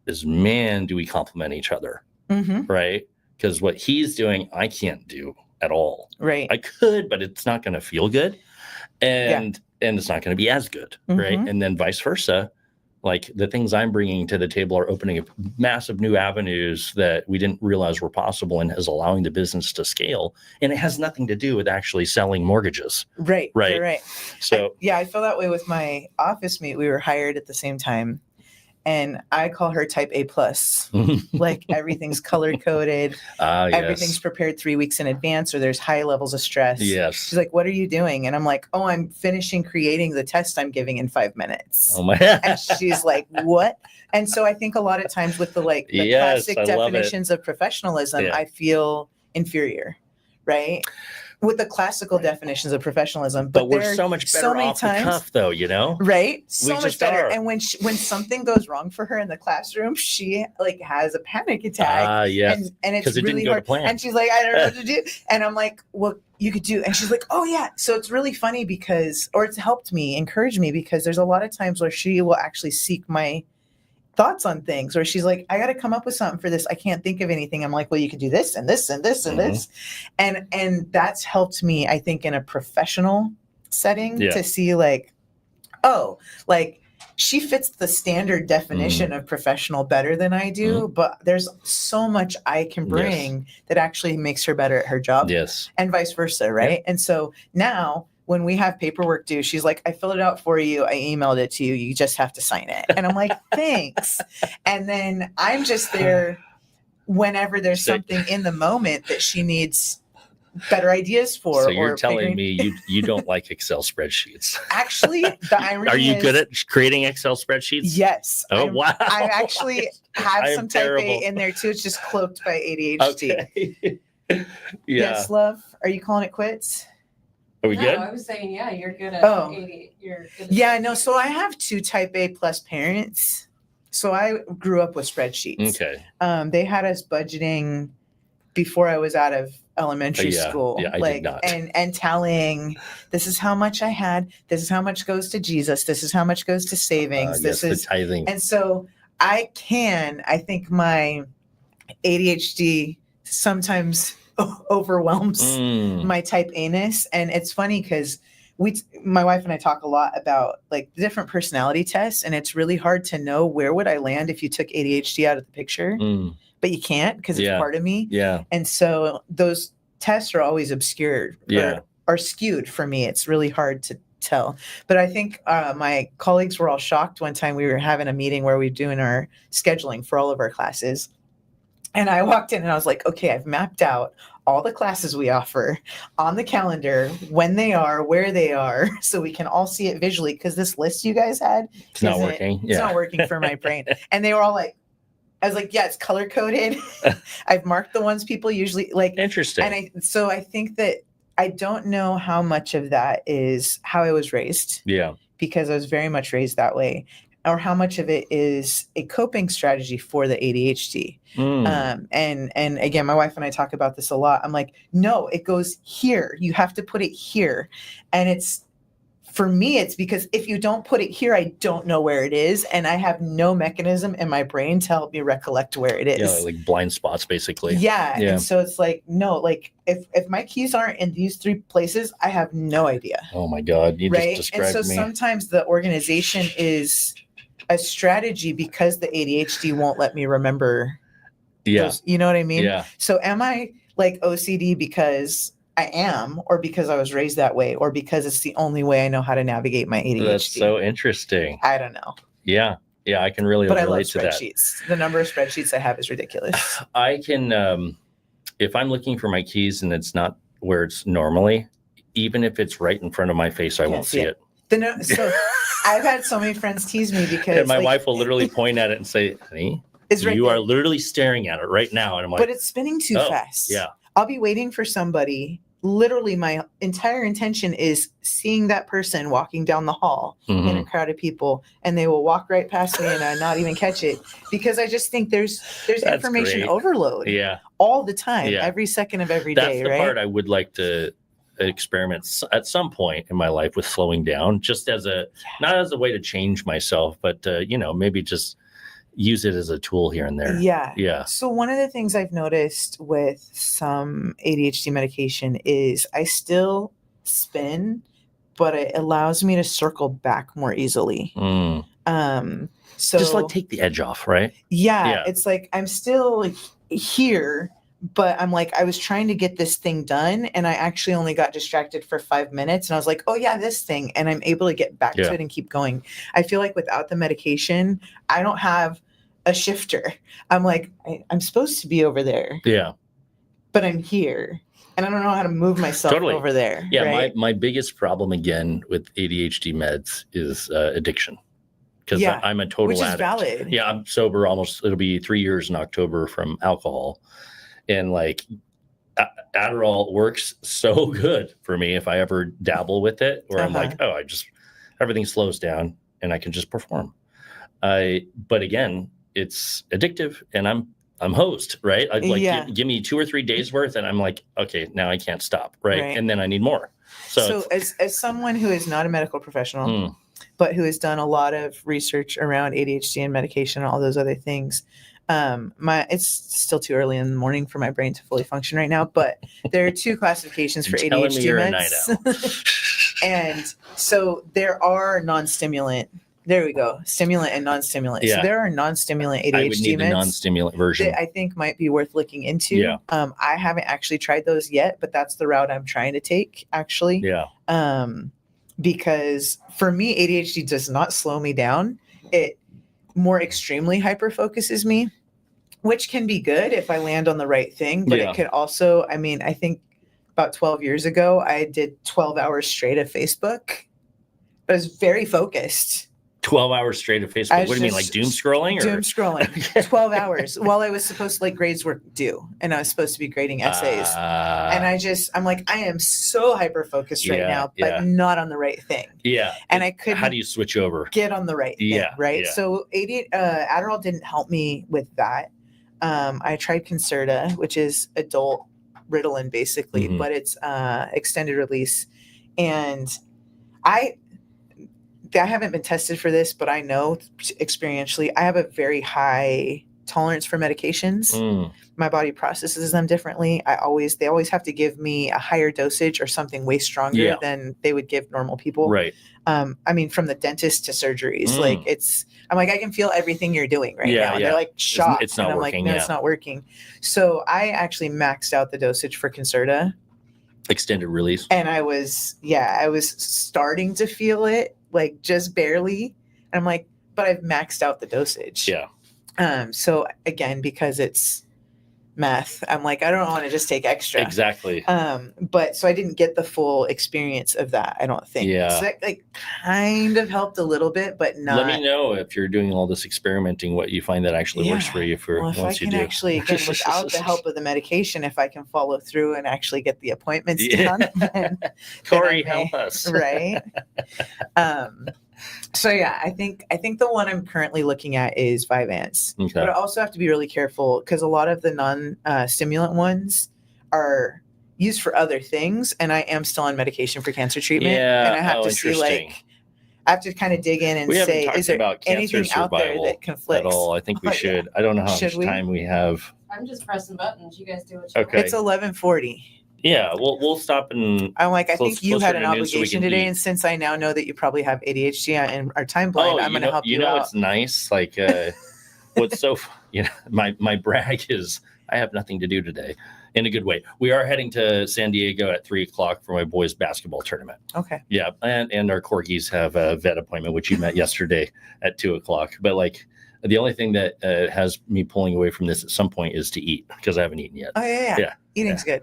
is, man, do we complement each other? Right. Because what he's doing, I can't do at all. Right. I could, but it's not going to feel good. And it's not going to be as good. Right. And then vice versa. Like the things I'm bringing to the table are opening up massive new avenues that we didn't realize were possible and is allowing the business to scale. And it has nothing to do with actually selling mortgages. Right. So I feel that way with my office mate. We were hired at the same time. And I call her type A+. Like everything's color coded. Everything's prepared 3 weeks in advance, or there's high levels of stress. Yes. She's like, what are you doing? And I'm like, oh, I'm finishing creating the test I'm giving in 5 minutes. Oh my. And she's like, what? And so I think a lot of times with the classic definitions of professionalism, I feel inferior, right? With the classical definitions of professionalism, but we're so much better off the cuff, though, right? So much better. And when something goes wrong for her in the classroom, she has a panic attack. Yes. And it's really hard. And she's like, I don't know what to do. And I'm like, well, you could do. And she's like, oh yeah. So it's really funny it's helped me, encourage me, because there's a lot of times where she will actually seek my thoughts on things, or she's like, I got to come up with something for this. I can't think of anything. I'm like, well, you could do this and this and this and this. And that's helped me, I think, in a professional setting to see she fits the standard definition of professional better than I do, but there's so much I can bring that actually makes her better at her job. Yes. And vice versa. Right. And so now when we have paperwork due, she's like, I filled it out for you. I emailed it to you. You just have to sign it. And I'm like, thanks. And then I'm just there whenever there's something in the moment that she needs better ideas for. So you're telling me you don't like Excel spreadsheets? Actually, the irony Are you good at creating Excel spreadsheets? Yes. Oh, wow. I actually have some type A in there too. It's just cloaked by ADHD. Okay. Yes, love. Are you calling it quits? Are we good? I was saying, yeah, you're good at Oh. 80. You're good at Yeah, no. So I have 2 type A plus parents. So I grew up with spreadsheets. Okay. They had us budgeting before I was out of elementary school. Yeah, I did not. And tallying, this is how much I had, this is how much goes to Jesus, this is how much goes to savings. Yes, the tithing. And so I think my ADHD sometimes overwhelms my type A-ness. And it's funny because my wife and I talk a lot about like the different personality tests, and it's really hard to know where would I land if you took ADHD out of the picture, but you can't because it's part of me. Yeah. And so those tests are always obscured or skewed for me. It's really hard to tell. But I think my colleagues were all shocked one time. We were having a meeting where we were doing our scheduling for all of our classes. And I walked in and I was like, okay, I've mapped out all the classes we offer on the calendar, when they are, where they are, so we can all see it visually. Because this list you guys had, it's not working. It's not working for my brain. And they were all like, I was like, yeah, it's color coded. I've marked the ones people usually like. Interesting. And I think that I don't know how much of that is how I was raised. Yeah. Because I was very much raised that way. Or how much of it is a coping strategy for the ADHD. And again, my wife and I talk about this a lot. I'm like, no, it goes here. You have to put it here. And for me, it's because if you don't put it here, I don't know where it is. And I have no mechanism in my brain to help me recollect where it is. Yeah, like blind spots, basically. Yeah. And so it's like, no, like if my keys aren't in these 3 places, I have no idea. Oh my God. You just described me. And so sometimes the organization is a strategy because the ADHD won't let me remember. Those, you know what I mean? Yeah. So am I like OCD because I am, or because I was raised that way, or because it's the only way I know how to navigate my ADHD? That's so interesting. I don't know. Yeah. Yeah, I can really relate to that. But I love spreadsheets. The number of spreadsheets I have is ridiculous. I can, if I'm looking for my keys and it's not where it's normally, even if it's right in front of my face, I won't see it. So I've had so many friends tease me because and my wife will literally point at it and say, honey, you are literally staring at it right now. And I'm like, but it's spinning too fast. Yeah. I'll be waiting for somebody. Literally, my entire intention is seeing that person walking down the hall in a crowd of people, and they will walk right past me and I not even catch it, because I just think there's information overload all the time, every second of every day. That's the part I would like to experiment at some point in my life with slowing down, just as not as a way to change myself, but maybe just use it as a tool here and there. Yeah. So one of the things I've noticed with some ADHD medication is I still spin, but it allows me to circle back more easily. So just like take the edge off, right? Yeah. It's like I'm still here, but I'm like, I was trying to get this thing done and I actually only got distracted for 5 minutes, and I was like, oh yeah, this thing. And I'm able to get back to it and keep going. I feel like without the medication, I don't have a shifter. I'm like, I'm supposed to be over there. Yeah. But I'm here and I don't know how to move myself over there. Yeah. Right? My biggest problem again with ADHD meds is addiction. Because I'm a total addict. Which is valid. Yeah. I'm sober it'll be 3 years in October from alcohol. And like Adderall works so good for me if I ever dabble with it, where I'm like, everything slows down and I can just perform. But again, it's addictive and I'm hosed, right? Give me 2 or 3 days worth and I'm like, okay, now I can't stop. Right. And then I need more. So as someone who is not a medical professional, but who has done a lot of research around ADHD and medication and all those other things, it's still too early in the morning for my brain to fully function right now, but there are 2 classifications for ADHD meds. And so there are non-stimulant. There we go. Stimulant and non-stimulant. Yeah. So there are non-stimulant ADHD meds. I would need the non-stimulant version. That I think might be worth looking into. Yeah. I haven't actually tried those yet, but that's the route I'm trying to take, actually. Yeah. Because for me, ADHD does not slow me down. It more extremely hyper focuses me, which can be good if I land on the right thing. But it could also, I think about 12 years ago, I did 12 hours straight of Facebook. I was very focused. 12 hours straight of Facebook. What do you mean, like doom scrolling? Doom scrolling. 12 hours while I was supposed to, like, grades were due and I was supposed to be grading essays. And I'm like, I am so hyper focused right now, but not on the right thing. Yeah. And I couldn't. How do you switch over? Get on the right thing, right? Yeah. So Adderall didn't help me with that. I tried Concerta, which is adult Ritalin basically, but it's extended release. And I haven't been tested for this, but I know experientially I have a very high tolerance for medications. My body processes them differently. They always have to give me a higher dosage or something way stronger than they would give normal people. Right. I mean, from the dentist to surgeries, like I'm like, I can feel everything you're doing right now. And they're like shocked. It's not and I'm working. Like, no, it's not working. So I actually maxed out the dosage for Concerta. Extended release. And I was starting to feel it, like just barely. And I'm like, but I've maxed out the dosage. Yeah. So again, because it's meth, I'm like, I don't want to just take extra. Exactly. But so I didn't get the full experience of that, I don't think. Yeah. So that like kind of helped a little bit, but not. Let me know if you're doing all this experiting, what you find that actually works for you once you do. Actually, again, without the help of the medication, if I can follow through and actually get the appointments done, then Corey, help us. Right. So yeah, I think the one I'm currently looking at is Vyvanse. Okay. But I also have to be really careful because a lot of the non-stimulant ones are used for other things, and I am still on medication for cancer treatment. Yeah, and I have to see, like, I have to kind of dig in and say, is there anything out there that conflicts at all? I think we should. I don't know how much time we have. I'm just pressing buttons. You guys do what you want. It's 11:40. Yeah, we'll stop and. I'm like, I think you had an obligation today, and since I now know that you probably have ADHD and are time blind, I'm going to help you out. You know what's nice? Like, what's so, my brag is I have nothing to do today, in a good way. We are heading to San Diego at 3:00 for my boys' basketball tournament. Okay. Yeah, and our corgis have a vet appointment, which you met yesterday at 2:00. But like, the only thing that has me pulling away from this at some point is to eat, because I haven't eaten yet. Oh yeah. Eating's good.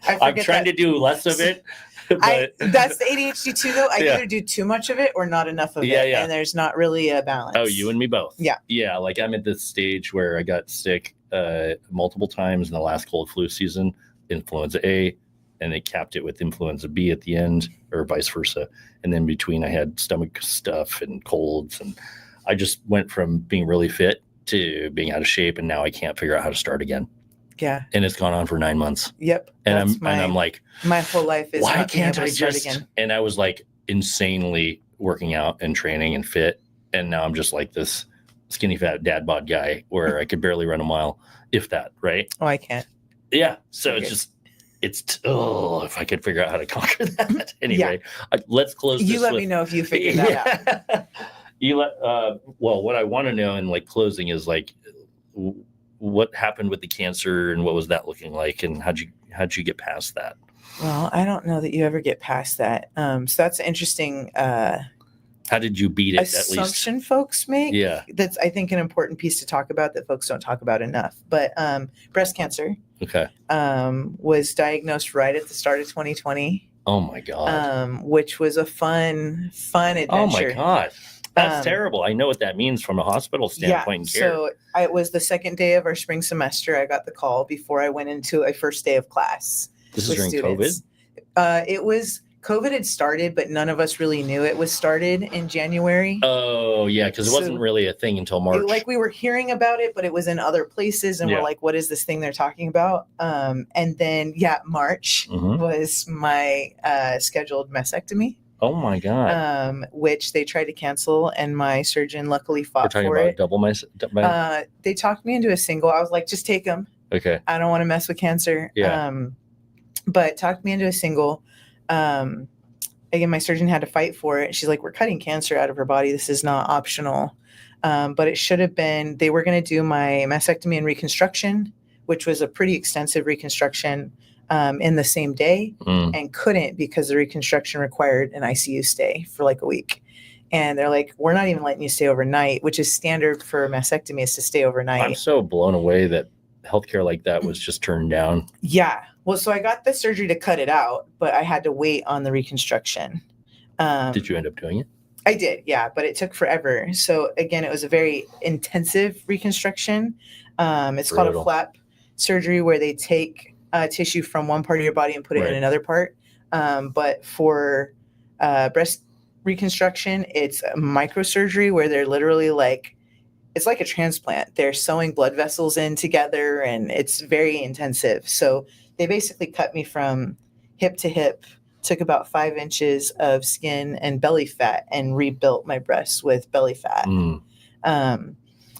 I'm trying to do less of it. But that's the ADHD too, though. I either do too much of it or not enough of it. And there's not really a balance. Oh, you and me both. Yeah. Yeah. Like, I'm at this stage where I got sick multiple times in the last cold flu season, influenza A, and they capped it with influenza B at the end, or vice versa. And then between, I had stomach stuff and colds, and I just went from being really fit to being out of shape, and now I can't figure out how to start again. Yeah. And it's gone on for 9 months. Yep. And I'm like, my whole life is why can't I just again? And I was like insanely working out and training and fit. And now I'm just like this skinny fat dad bod guy where I could barely run a mile, if that, right? Oh, I can't. Yeah. So if I could figure out how to conquer that. Anyway, let's close this. You let me know if you figure that out. Well, what I want to know in like closing is like, what happened with the cancer and what was that looking like, and how'd you get past that? Well, I don't know that you ever get past that. So that's interesting. How did you beat it? Assumption folks make. Yeah. That's, I think, an important piece to talk about that folks don't talk about enough. But breast cancer. Okay. Was diagnosed right at the start of 2020. Oh my God. Which was a fun adventure. Oh my God. That's terrible. I know what that means from a hospital standpoint and care. So it was the second day of our spring semester. I got the call before I went into a first day of class. This is during students. COVID? COVID had started, but none of us really knew it was started in January. Oh, yeah, because it wasn't really a thing until March. Like, we were hearing about it, but it was in other places, and we're like, what is this thing they're talking about? And then, March was my scheduled mastectomy. Oh my God. Which they tried to cancel, and my surgeon luckily fought for it. We're talking about double they talked me into a single. I was like, just take them. Okay. I don't want to mess with cancer. Yeah. But talked me into a single. Again, my surgeon had to fight for it. She's like, we're cutting cancer out of her body. This is not optional. But it should have been, they were going to do my mastectomy and reconstruction, which was a pretty extensive reconstruction. In the same day, and couldn't because the reconstruction required an ICU stay for like a week. And they're like, we're not even letting you stay overnight, which is standard for mastectomy, is to stay overnight. I'm so blown away that healthcare like that was just turned down. Yeah. Well, so I got the surgery to cut it out, but I had to wait on the reconstruction. Did you end up doing it? I did, yeah, but it took forever. So again, it was a very intensive reconstruction. It's called a flap surgery, where they take tissue from one part of your body and put it in another part. But for breast reconstruction, it's a microsurgery where they're literally like, it's like a transplant. They're sewing blood vessels in together, and it's very intensive. So they basically cut me from hip to hip, took about 5 inches of skin and belly fat, and rebuilt my breasts with belly fat.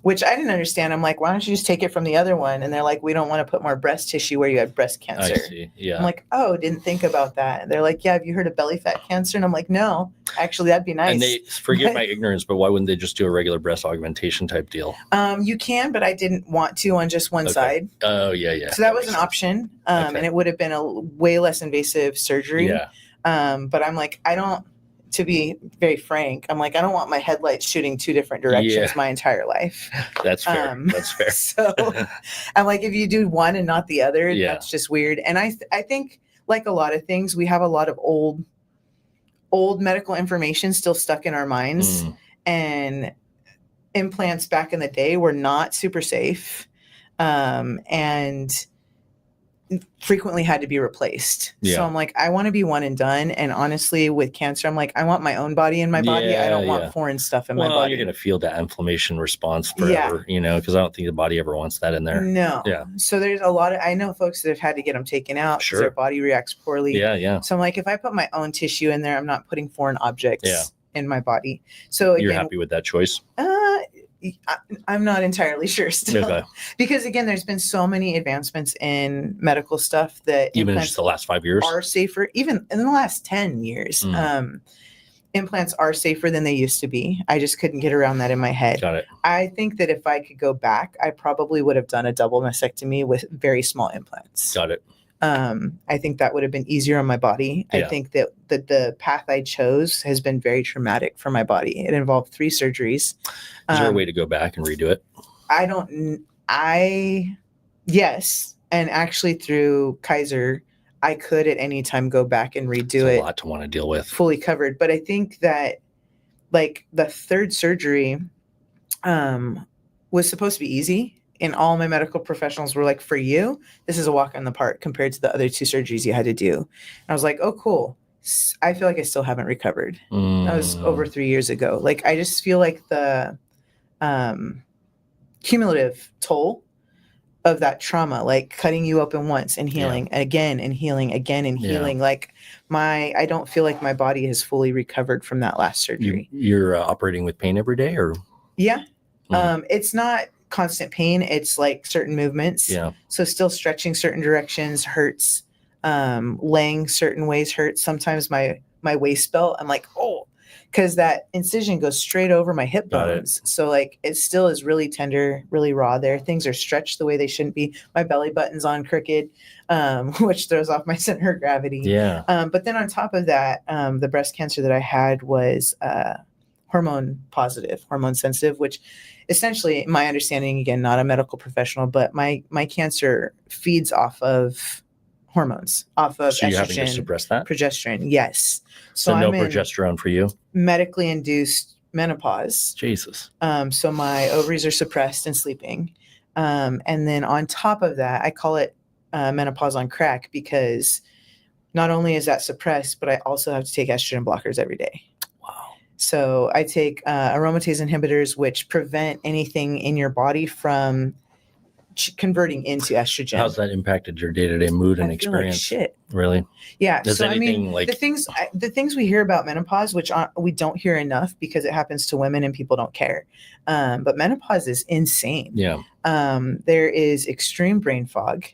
Which I didn't understand. I'm like, why don't you just take it from the other one? And they're like, we don't want to put more breast tissue where you have breast cancer. I see. Yeah. I'm like, oh, didn't think about that. And they're like, yeah, have you heard of belly fat cancer? And I'm like, no, actually, that'd be nice. And they, forgive my ignorance, but why wouldn't they just do a regular breast augmentation type deal? You can, but I didn't want to on just one side. Oh, yeah. So that was an option. And it would have been a way less invasive surgery. Yeah. But I'm like, to be very frank, I'm like, I don't want my headlights shooting 2 different directions my entire life. That's fair. That's fair. So I'm like, if you do one and not the other, that's just weird. And I think, like a lot of things, we have a lot of old medical information still stuck in our minds. And implants back in the day were not super safe. And frequently had to be replaced. So I'm like, I want to be one and done. And honestly, with cancer, I'm like, I want my own body in my body. I don't want foreign stuff in my body. You're going to feel that inflammation response forever, because I don't think the body ever wants that in there. No. Yeah. So there's a lot of, I know folks that have had to get them taken out because their body reacts poorly. Yeah. So I'm like, if I put my own tissue in there, I'm not putting foreign objects in my body. So again, you're happy with that choice? I'm not entirely sure still, because again, there's been so many advancements in medical stuff that even in just the last 5 years are safer. Even in the last 10 years, implants are safer than they used to be. I just couldn't get around that in my head. Got it. I think that if I could go back, I probably would have done a double mastectomy with very small implants. Got it. I think that would have been easier on my body. I think that the path I chose has been very traumatic for my body. It involved 3 surgeries. Is there a way to go back and redo it? Yes. And actually through Kaiser, I could at any time go back and redo it. A lot to want to deal with. Fully covered. But I think that like the 3rd surgery was supposed to be easy. And all my medical professionals were like, for you, this is a walk in the park compared to the other 2 surgeries you had to do. And I was like, oh, cool. I feel like I still haven't recovered. That was over 3 years ago. Like, I just feel like the cumulative toll of that trauma, like cutting you open once and healing again and healing again and healing. Like I don't feel like my body has fully recovered from that last surgery. You're operating with pain every day, or? Yeah. It's not constant pain. It's like certain movements. Yeah. So still stretching certain directions hurts. Laying certain ways hurts. Sometimes my waist belt, I'm like, oh, because that incision goes straight over my hip bones. So like it still is really tender, really raw there. Things are stretched the way they shouldn't be. My belly button's on crooked, which throws off my center of gravity. Yeah. But then on top of that, the breast cancer that I had was hormone positive, hormone sensitive, which essentially, my understanding, again, not a medical professional, but my cancer feeds off of hormones, off of so estrogen, you're having to suppress that? Progesterone, yes. So no progesterone for you? Medically induced menopause. Jesus. So my ovaries are suppressed and sleeping. And then on top of that, I call it menopause on crack, because not only is that suppressed, but I also have to take estrogen blockers every day. Wow. So I take aromatase inhibitors, which prevent anything in your body from converting into estrogen. How's that impacted your day-to-day mood and experience? Like shit. Really? Yeah. Does so anything I mean, like the things we hear about menopause, which we don't hear enough because it happens to women and people don't care. But menopause is insane. Yeah. There is extreme brain fog.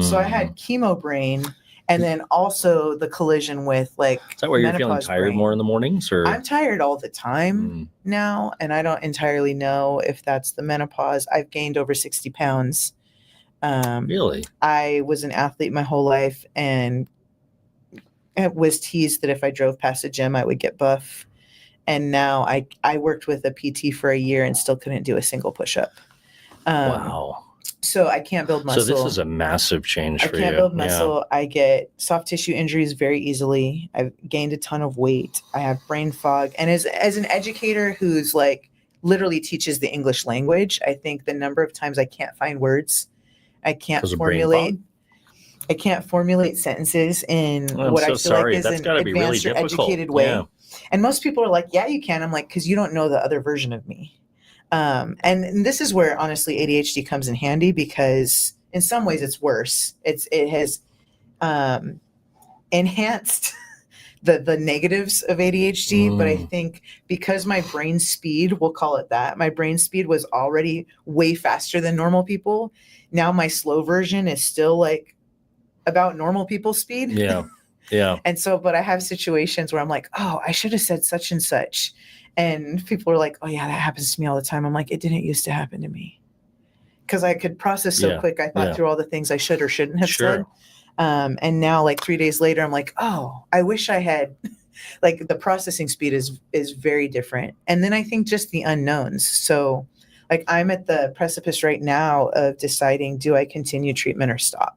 So I had chemo brain, and then also the collision with like. Is that where you're feeling tired more in the mornings, or? I'm tired all the time now, and I don't entirely know if that's the menopause. I've gained over 60 pounds. Really? I was an athlete my whole life, and it was teased that if I drove past a gym, I would get buff. And now I worked with a PT for a year and still couldn't do a single push-up. Wow. So I can't build muscle. So this is a massive change for you. I can't build muscle. I get soft tissue injuries very easily. I've gained a ton of weight. I have brain fog. And as an educator who's like literally teaches the English language, I think the number of times I can't find words, I can't formulate sentences in what I feel like is an advanced or educated way. Yeah. And most people are like, yeah, you can. I'm like, because you don't know the other version of me. And this is where honestly ADHD comes in handy, because in some ways it's worse. It has enhanced the negatives of ADHD, but I think because my brain speed, we'll call it that, my brain speed was already way faster than normal people. Now my slow version is still like about normal people's speed. Yeah. Yeah. And so, but I have situations where I'm like, oh, I should have said such and such. And people are like, oh yeah, that happens to me all the time. I'm like, it didn't used to happen to me. Because I could process so quick. I thought through all the things I should or shouldn't have said. And now like 3 days later, I'm like, oh, I wish I had, like the processing speed is very different. And then I think just the unknowns. So like I'm at the precipice right now of deciding, do I continue treatment or stop?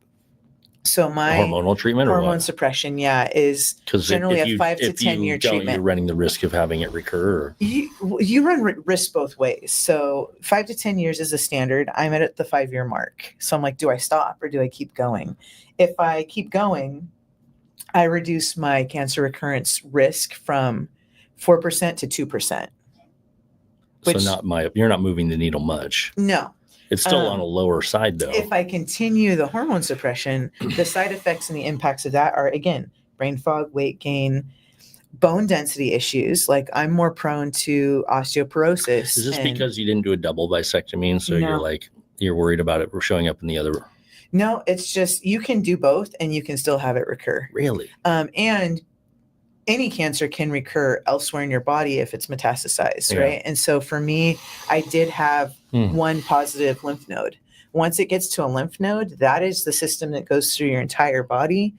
So my hormonal treatment or hormone suppression, is generally a 5 to 10 year treatment. You're running the risk of having it recur. You run risk both ways. So 5 to 10 years is a standard. I'm at the 5-year mark. So I'm like, do I stop or do I keep going? If I keep going, I reduce my cancer recurrence risk from 4% to 2%. So you're not moving the needle much. No. It's still on a lower side, though. If I continue the hormone suppression, the side effects and the impacts of that are, again, brain fog, weight gain, bone density issues. Like I'm more prone to osteoporosis. Is this because you didn't do a double bisectomy? And so you're worried about it showing up in the other? No, it's just you can do both and you can still have it recur. Really? And any cancer can recur elsewhere in your body if it's metastasized, right? And so for me, I did have one positive lymph node. Once it gets to a lymph node, that is the system that goes through your entire body.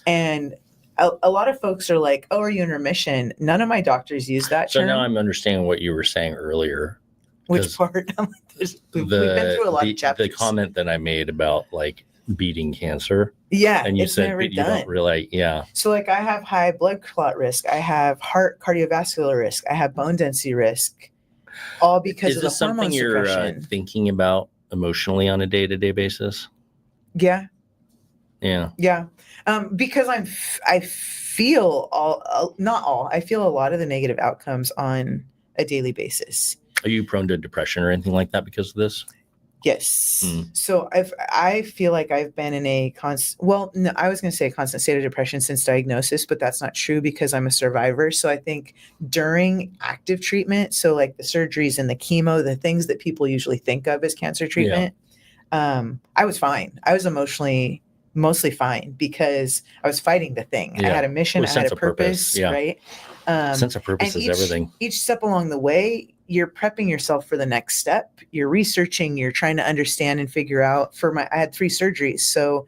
And a lot of folks are like, oh, are you in remission? None of my doctors use that term. So now I'm understanding what you were saying earlier. Which part? We've been through a lot of chapters. The comment that I made about like beating cancer. Yeah. And you said but you don't really, So like I have high blood clot risk. I have heart cardiovascular risk. I have bone density risk. All because of the hormone suppression. Is this something you're thinking about emotionally on a day-to-day basis? Yeah. Yeah. Yeah. Because I feel I feel a lot of the negative outcomes on a daily basis. Are you prone to depression or anything like that because of this? Yes. So I feel like I've been in a constant state of depression since diagnosis, but that's not true because I'm a survivor. So I think during active treatment, so like the surgeries and the chemo, the things that people usually think of as cancer treatment, I was fine. I was emotionally mostly fine because I was fighting the thing. I had a mission, I had a purpose, right? Sense of purpose is everything. Each step along the way, you're prepping yourself for the next step. You're researching, you're trying to understand and figure out. I had 3 surgeries. So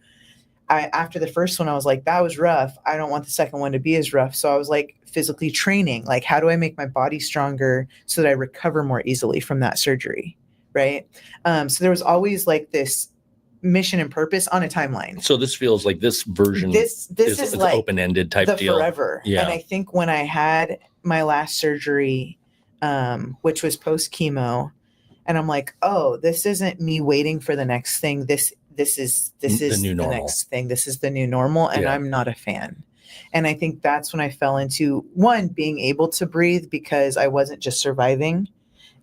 after the first one, I was like, that was rough. I don't want the second one to be as rough. So I was like physically training, like, how do I make my body stronger so that I recover more easily from that surgery? Right. So there was always like this mission and purpose on a timeline. So this feels like this version this is like open-ended type deal. Forever. Yeah. And I think when I had my last surgery, which was post chemo, and I'm like, oh, this isn't me waiting for the next thing. This is the new normal. Next thing. This is the new normal, and I'm not a fan. And I think that's when I fell into being able to breathe, because I wasn't just surviving,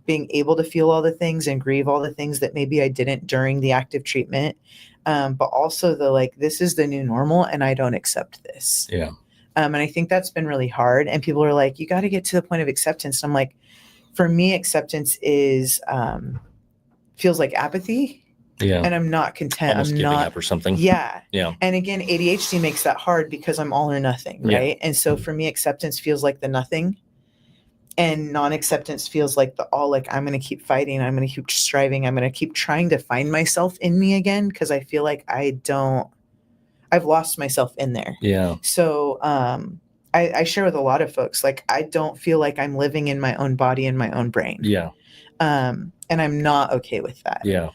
being able to feel all the things and grieve all the things that maybe I didn't during the active treatment. But also this is the new normal and I don't accept this. Yeah. And I think that's been really hard. And people are like, you got to get to the point of acceptance. And I'm like, for me, acceptance feels like apathy. Yeah. And I'm not content. Almost giving up or something. Yeah. Yeah. And again, ADHD makes that hard because I'm all or nothing. Right. And so for me, acceptance feels like the nothing. And non-acceptance feels like the all, like I'm going to keep fighting. I'm going to keep striving. I'm going to keep trying to find myself in me again. Cause I feel like I've lost myself in there. Yeah. So, I share with a lot of folks, like, I don't feel like I'm living in my own body and my own brain. Yeah. And I'm not okay with that. Yeah.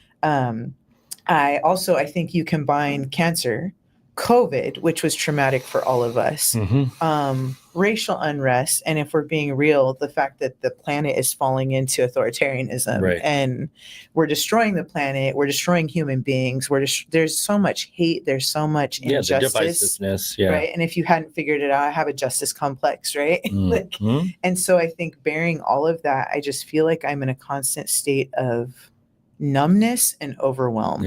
I think you combine cancer, COVID, which was traumatic for all of us, racial unrest, and if we're being real, the fact that the planet is falling into authoritarianism and we're destroying the planet, we're destroying human beings, there's so much hate, there's so much injustice, the divisiveness, right? And if you hadn't figured it out, I have a justice complex, right? And so I think bearing all of that, I just feel like I'm in a constant state of numbness and overwhelm.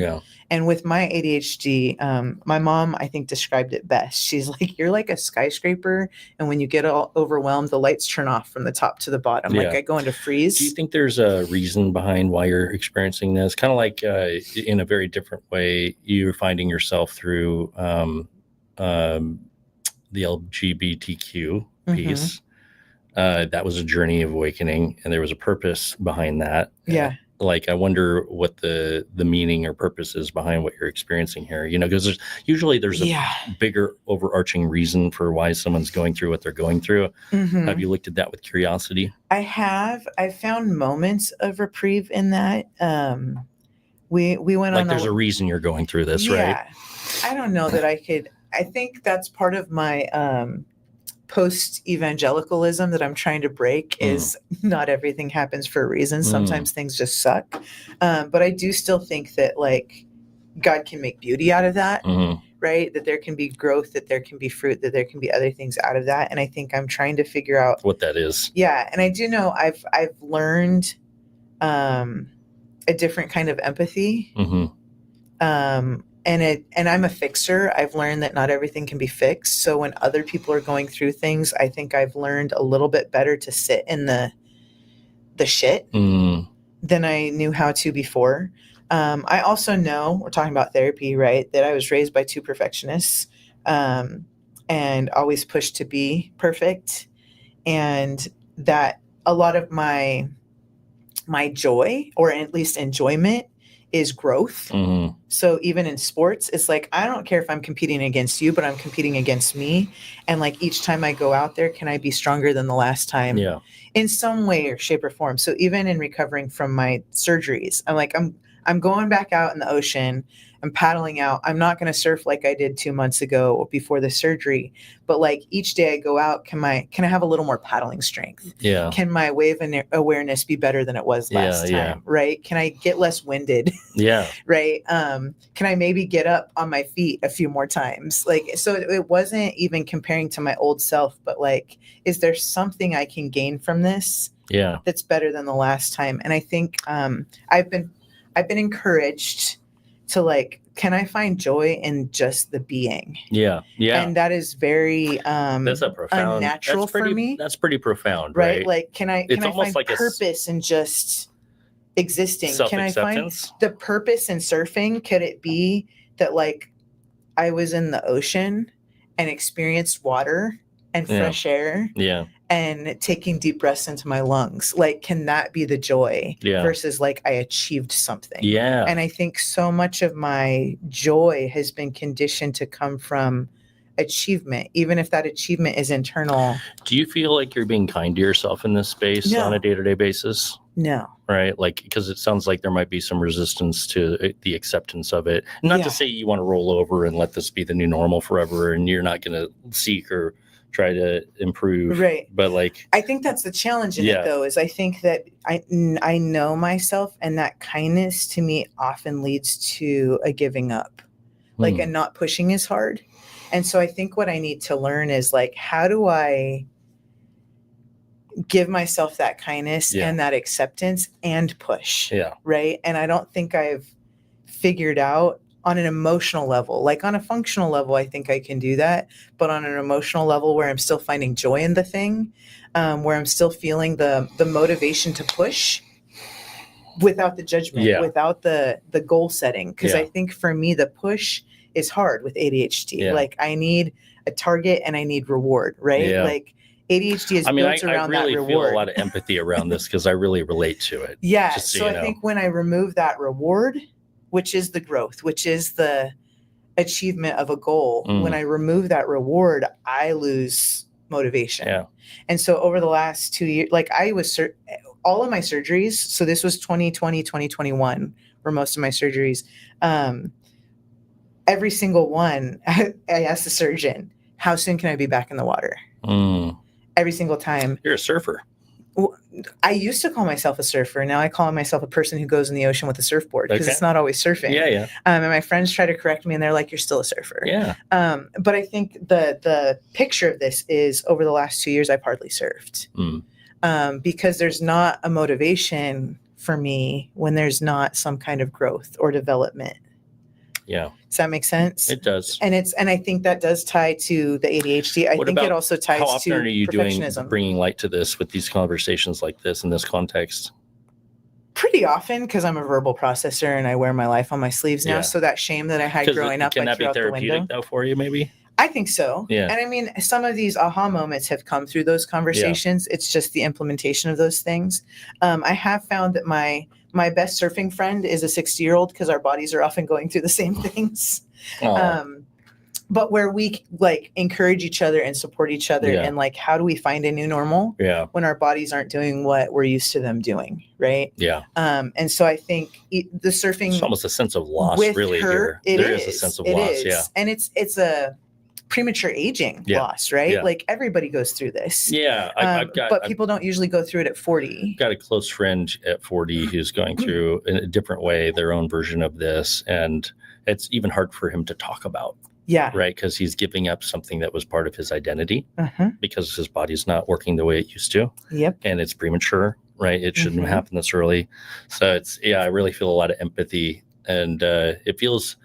And with my ADHD, my mom, I think, described it best. She's like, you're like a skyscraper, and when you get all overwhelmed, the lights turn off from the top to the bottom. Like I go into freeze. Do you think there's a reason behind why you're experiencing this? Kind of like in a very different way, you're finding yourself through the LGBTQ piece. That was a journey of awakening, and there was a purpose behind that. Like, I wonder what the meaning or purpose is behind what you're experiencing here, because there's usually a bigger overarching reason for why someone's going through what they're going through. Have you looked at that with curiosity? I have. I found moments of reprieve in that. We went on there's a reason you're going through this, right? I don't know that I think that's part of my post-evangelicalism that I'm trying to break is not everything happens for a reason. Sometimes things just suck. But I do still think that God can make beauty out of that, right? That there can be growth, that there can be fruit, that there can be other things out of that. And I think I'm trying to figure out what that is. Yeah. And I do know I've learned a different kind of empathy. And I'm a fixer. I've learned that not everything can be fixed. So when other people are going through things, I think I've learned a little bit better to sit in the shit than I knew how to before. I also know, we're talking about therapy, right? That I was raised by two perfectionists and always pushed to be perfect. And that a lot of my joy, or at least enjoyment, is growth. So even in sports, it's like, I don't care if I'm competing against you, but I'm competing against me. And each time I go out there, can I be stronger than the last time in some way or shape or form? So even in recovering from my surgeries, I'm like, I'm going back out in the ocean. I'm paddling out. I'm not going to surf like I did 2 months ago before the surgery, but each day I go out, can I have a little more paddling strength? Can my wave awareness be better than it was last time? Right? Can I get less winded? Right? Can I maybe get up on my feet a few more times? So it wasn't even comparing to my old self, but is there something I can gain from this? That's better than the last time. And I think I've been encouraged to can I find joy in just the being? And that is very that's a profound, unnatural for me. That's pretty profound, right? Can I find purpose in just existing? Can I find the purpose in surfing? Could it be that I was in the ocean and experienced water and fresh air and taking deep breaths into my lungs? Can that be the joy versus I achieved something? And I think so much of my joy has been conditioned to come from achievement, even if that achievement is internal. Do you feel like you're being kind to yourself in this space on a day-to-day basis? No. Right? Because it sounds like there might be some resistance to the acceptance of it. Not to say you want to roll over and let this be the new normal forever and you're not going to seek or try to improve. Right. But I think that's the challenge in it though, is I think that I know myself, and that kindness to me often leads to a giving up, a not pushing as hard. And so I think what I need to learn is how do I give myself that kindness and that acceptance and push? Right. And I don't think I've figured out on an emotional level, on a functional level, I think I can do that. But on an emotional level where I'm still finding joy in the thing, where I'm still feeling the motivation to push without the judgment, without the goal setting. Because I think for me, the push is hard with ADHD. I need a target and I need reward, right? ADHD is built around that reward. I really feel a lot of empathy around this because I really relate to it. So I think when I remove that reward, which is the growth, which is the achievement of a goal, when I remove that reward, I lose motivation. And so over the last 2 years, I was all of my surgeries, so this was 2020, 2021, were most of my surgeries. Every single one, I asked the surgeon, how soon can I be back in the water? Every single time. You're a surfer. I used to call myself a surfer. Now I call myself a person who goes in the ocean with a surfboard because it's not always surfing. Yeah. And my friends try to correct me and they're like, you're still a surfer. Yeah. But I think the picture of this is over the last 2 years, I've hardly surfed because there's not a motivation for me when there's not some kind of growth or development. Yeah. Does that make sense? It does. And I think that does tie to the ADHD. I think it also ties to how often are you perfectionism. bringing light to this with these conversations like this in this context? Pretty often, because I'm a verbal processor and I wear my life on my sleeves now. So that shame that I had growing up, can that be therapeutic though for you? Maybe. I think so. Yeah. And I mean, some of these aha moments have come through those conversations. Yeah. It's just the implementation of those things. I have found that my best surfing friend is a 60-year-old because our bodies are often going through the same things. But where we like encourage each other and support each other and like, how do we find a new normal when our bodies aren't doing what we're used to them doing? Right. Yeah. And so I think the surfing, it's almost a sense of loss really here. There is a sense of loss. Yeah. And it's a premature aging loss, right? Yeah. Like everybody goes through this. Yeah. But people don't usually go through it at 40. I've got a close friend at 40 who's going through in a different way, their own version of this. And it's even hard for him to talk about. Yeah. Right. Because he's giving up something that was part of his identity because his body's not working the way it used to. Yep. And it's premature. Right. It shouldn't have happened this early. So I really feel a lot of empathy. And it feels,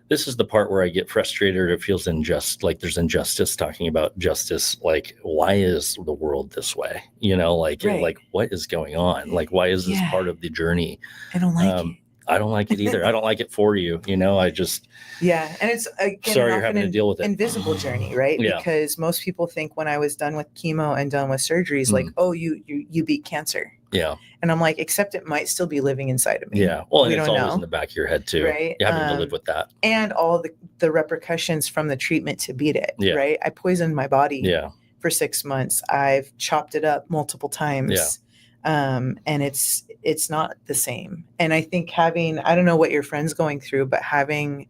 this is the part where I get frustrated. It feels unjust, like there's injustice talking about justice. Like, why is the world this way? You know, like what is going on? Like, why is this part of the journey? I don't like it. I don't like it either. I don't like it for you. You know, I just. Yeah. And it's sorry you're having to deal with it. Invisible journey, right? Yeah. Because most people think when I was done with chemo and done with surgeries, like, oh, you beat cancer. Yeah. And I'm like, except it might still be living inside of me. Yeah. Well, and it's always in the back of your head too. Right. You're having to live with that. And all the repercussions from the treatment to beat it. Yeah. Right. I poisoned my body for 6 months. I've chopped it up multiple times. Yeah. And it's not the same. And I think I don't know what your friend's going through, but having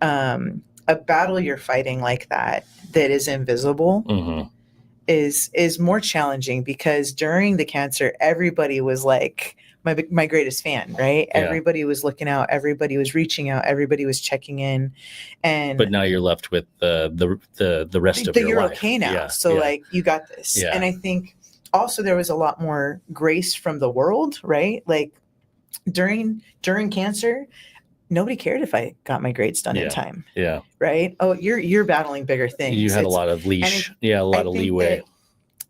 a battle you're fighting like that is invisible is more challenging, because during the cancer, everybody was like my greatest fan, right? Yeah. Everybody was looking out, everybody was reaching out, everybody was checking in. But now you're left with the rest of your life. You're okay now. Yeah. So like, you got this. Yeah. And I think also there was a lot more grace from the world, right? Like during cancer, nobody cared if I got my grades done in time. Yeah. Right. Oh, you're battling bigger things. You had a lot of leash. A lot of leeway.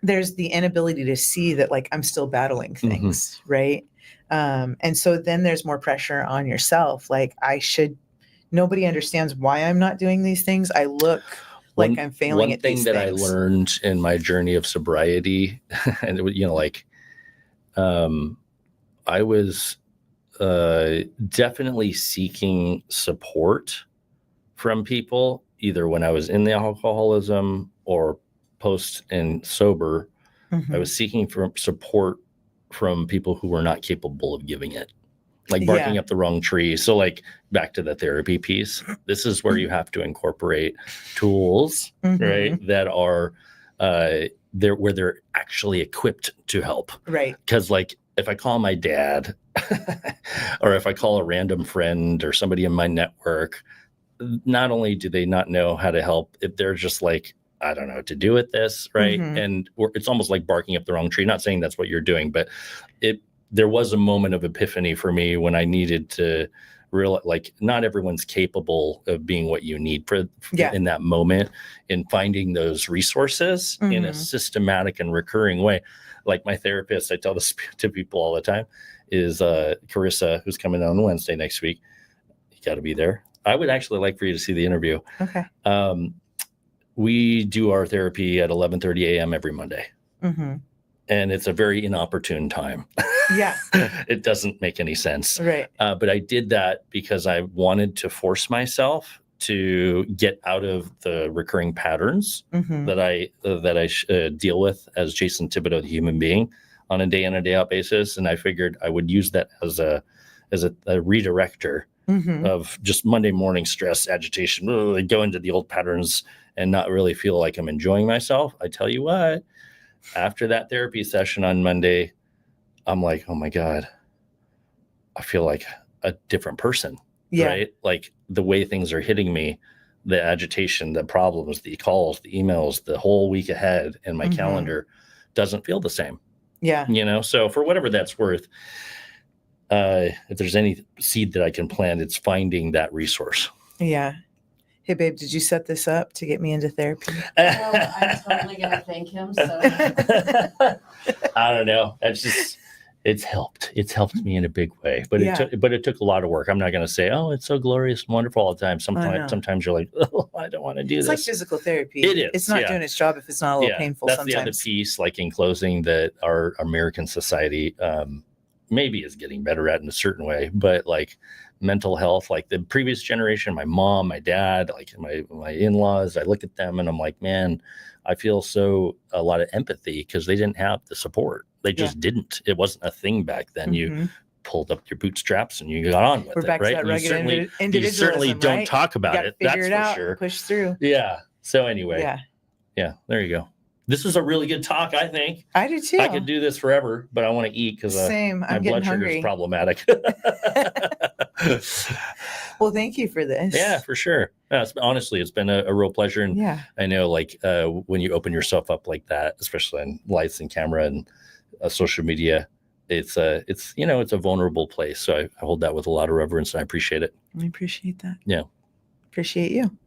There's the inability to see that, like, I'm still battling things. Right. And so then there's more pressure on yourself. Like, nobody understands why I'm not doing these things. I look like I'm failing at these things. One thing that I learned in my journey of sobriety, and I was definitely seeking support from people, either when I was in the alcoholism or post and sober. I was seeking for support from people who were not capable of giving it, like barking up the wrong tree. So like, back to the therapy piece, this is where you have to incorporate tools, right, that are there where they're actually equipped to help. Right. Because like, if I call my dad or if I call a random friend or somebody in my network, not only do they not know how to help, if they're just like, I don't know what to do with this, right? And it's almost like barking up the wrong tree. Not saying that's what you're doing, but there was a moment of epiphany for me when I needed to realize, like, not everyone's capable of being what you need in that moment, in finding those resources in a systematic and recurring way. Like my therapist, I tell this to people all the time, is Carissa, who's coming on Wednesday next week. You got to be there. I would actually like for you to see the interview. Okay. We do our therapy at 11:30 a.m. every Monday. And it's a very inopportune time. Yeah. It doesn't make any sense. Right. But I did that because I wanted to force myself to get out of the recurring patterns that I deal with as Jason Thibodeau, the human being, on a day in and day out basis. And I figured I would use that as as a redirector of just Monday morning stress, agitation, go into the old patterns and not really feel like I'm enjoying myself. I tell you what, after that therapy session on Monday, I'm like, oh my God, I feel like a different person, right? Like the way things are hitting me, the agitation, the problems, the calls, the emails, the whole week ahead in my calendar doesn't feel the same. Yeah. You know, so for whatever that's worth, if there's any seed that I can plant, it's finding that resource. Yeah. Hey, babe, did you set this up to get me into therapy? Well, I'm totally going to thank him. So I don't know. It's helped. It's helped me in a big way, but it took a lot of work. I'm not going to say, oh, it's so glorious and wonderful all the time. Sometimes you're like, oh, I don't want to do this. It's like physical therapy. It is. It's not doing its job if it's not a little painful that's sometimes. The other piece, like in closing, that our American society maybe is getting better at in a certain way, but like mental health, like the previous generation, my mom, my dad, like my in-laws, I look at them and I'm like, man, I feel a lot of empathy because they didn't have the support. They just didn't. It wasn't a thing back then. You pulled up your bootstraps and you got on with We're it, back right? To that rugged You certainly don't right? talk about it. That's for sure. Push through. Yeah. So anyway, yeah, there you go. This is a really good talk, I think. I do too. I could do this forever, but I want to eat because my blood sugar is problematic. Well, thank you for this. Yeah, for sure. Honestly, it's been a real pleasure. And I know, like, when you open yourself up like that, especially on lights and camera and social media, it's a vulnerable place. So I hold that with a lot of reverence, and I appreciate it. I appreciate that. Yeah. Appreciate you.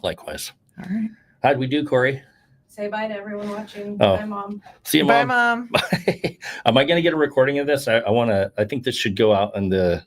Likewise. All right. How'd we do, Corey? say bye to everyone watching. Oh. Bye, Mom. See you, Bye, Mom. Mom. Am I going to get a recording of this? I think this should go out on the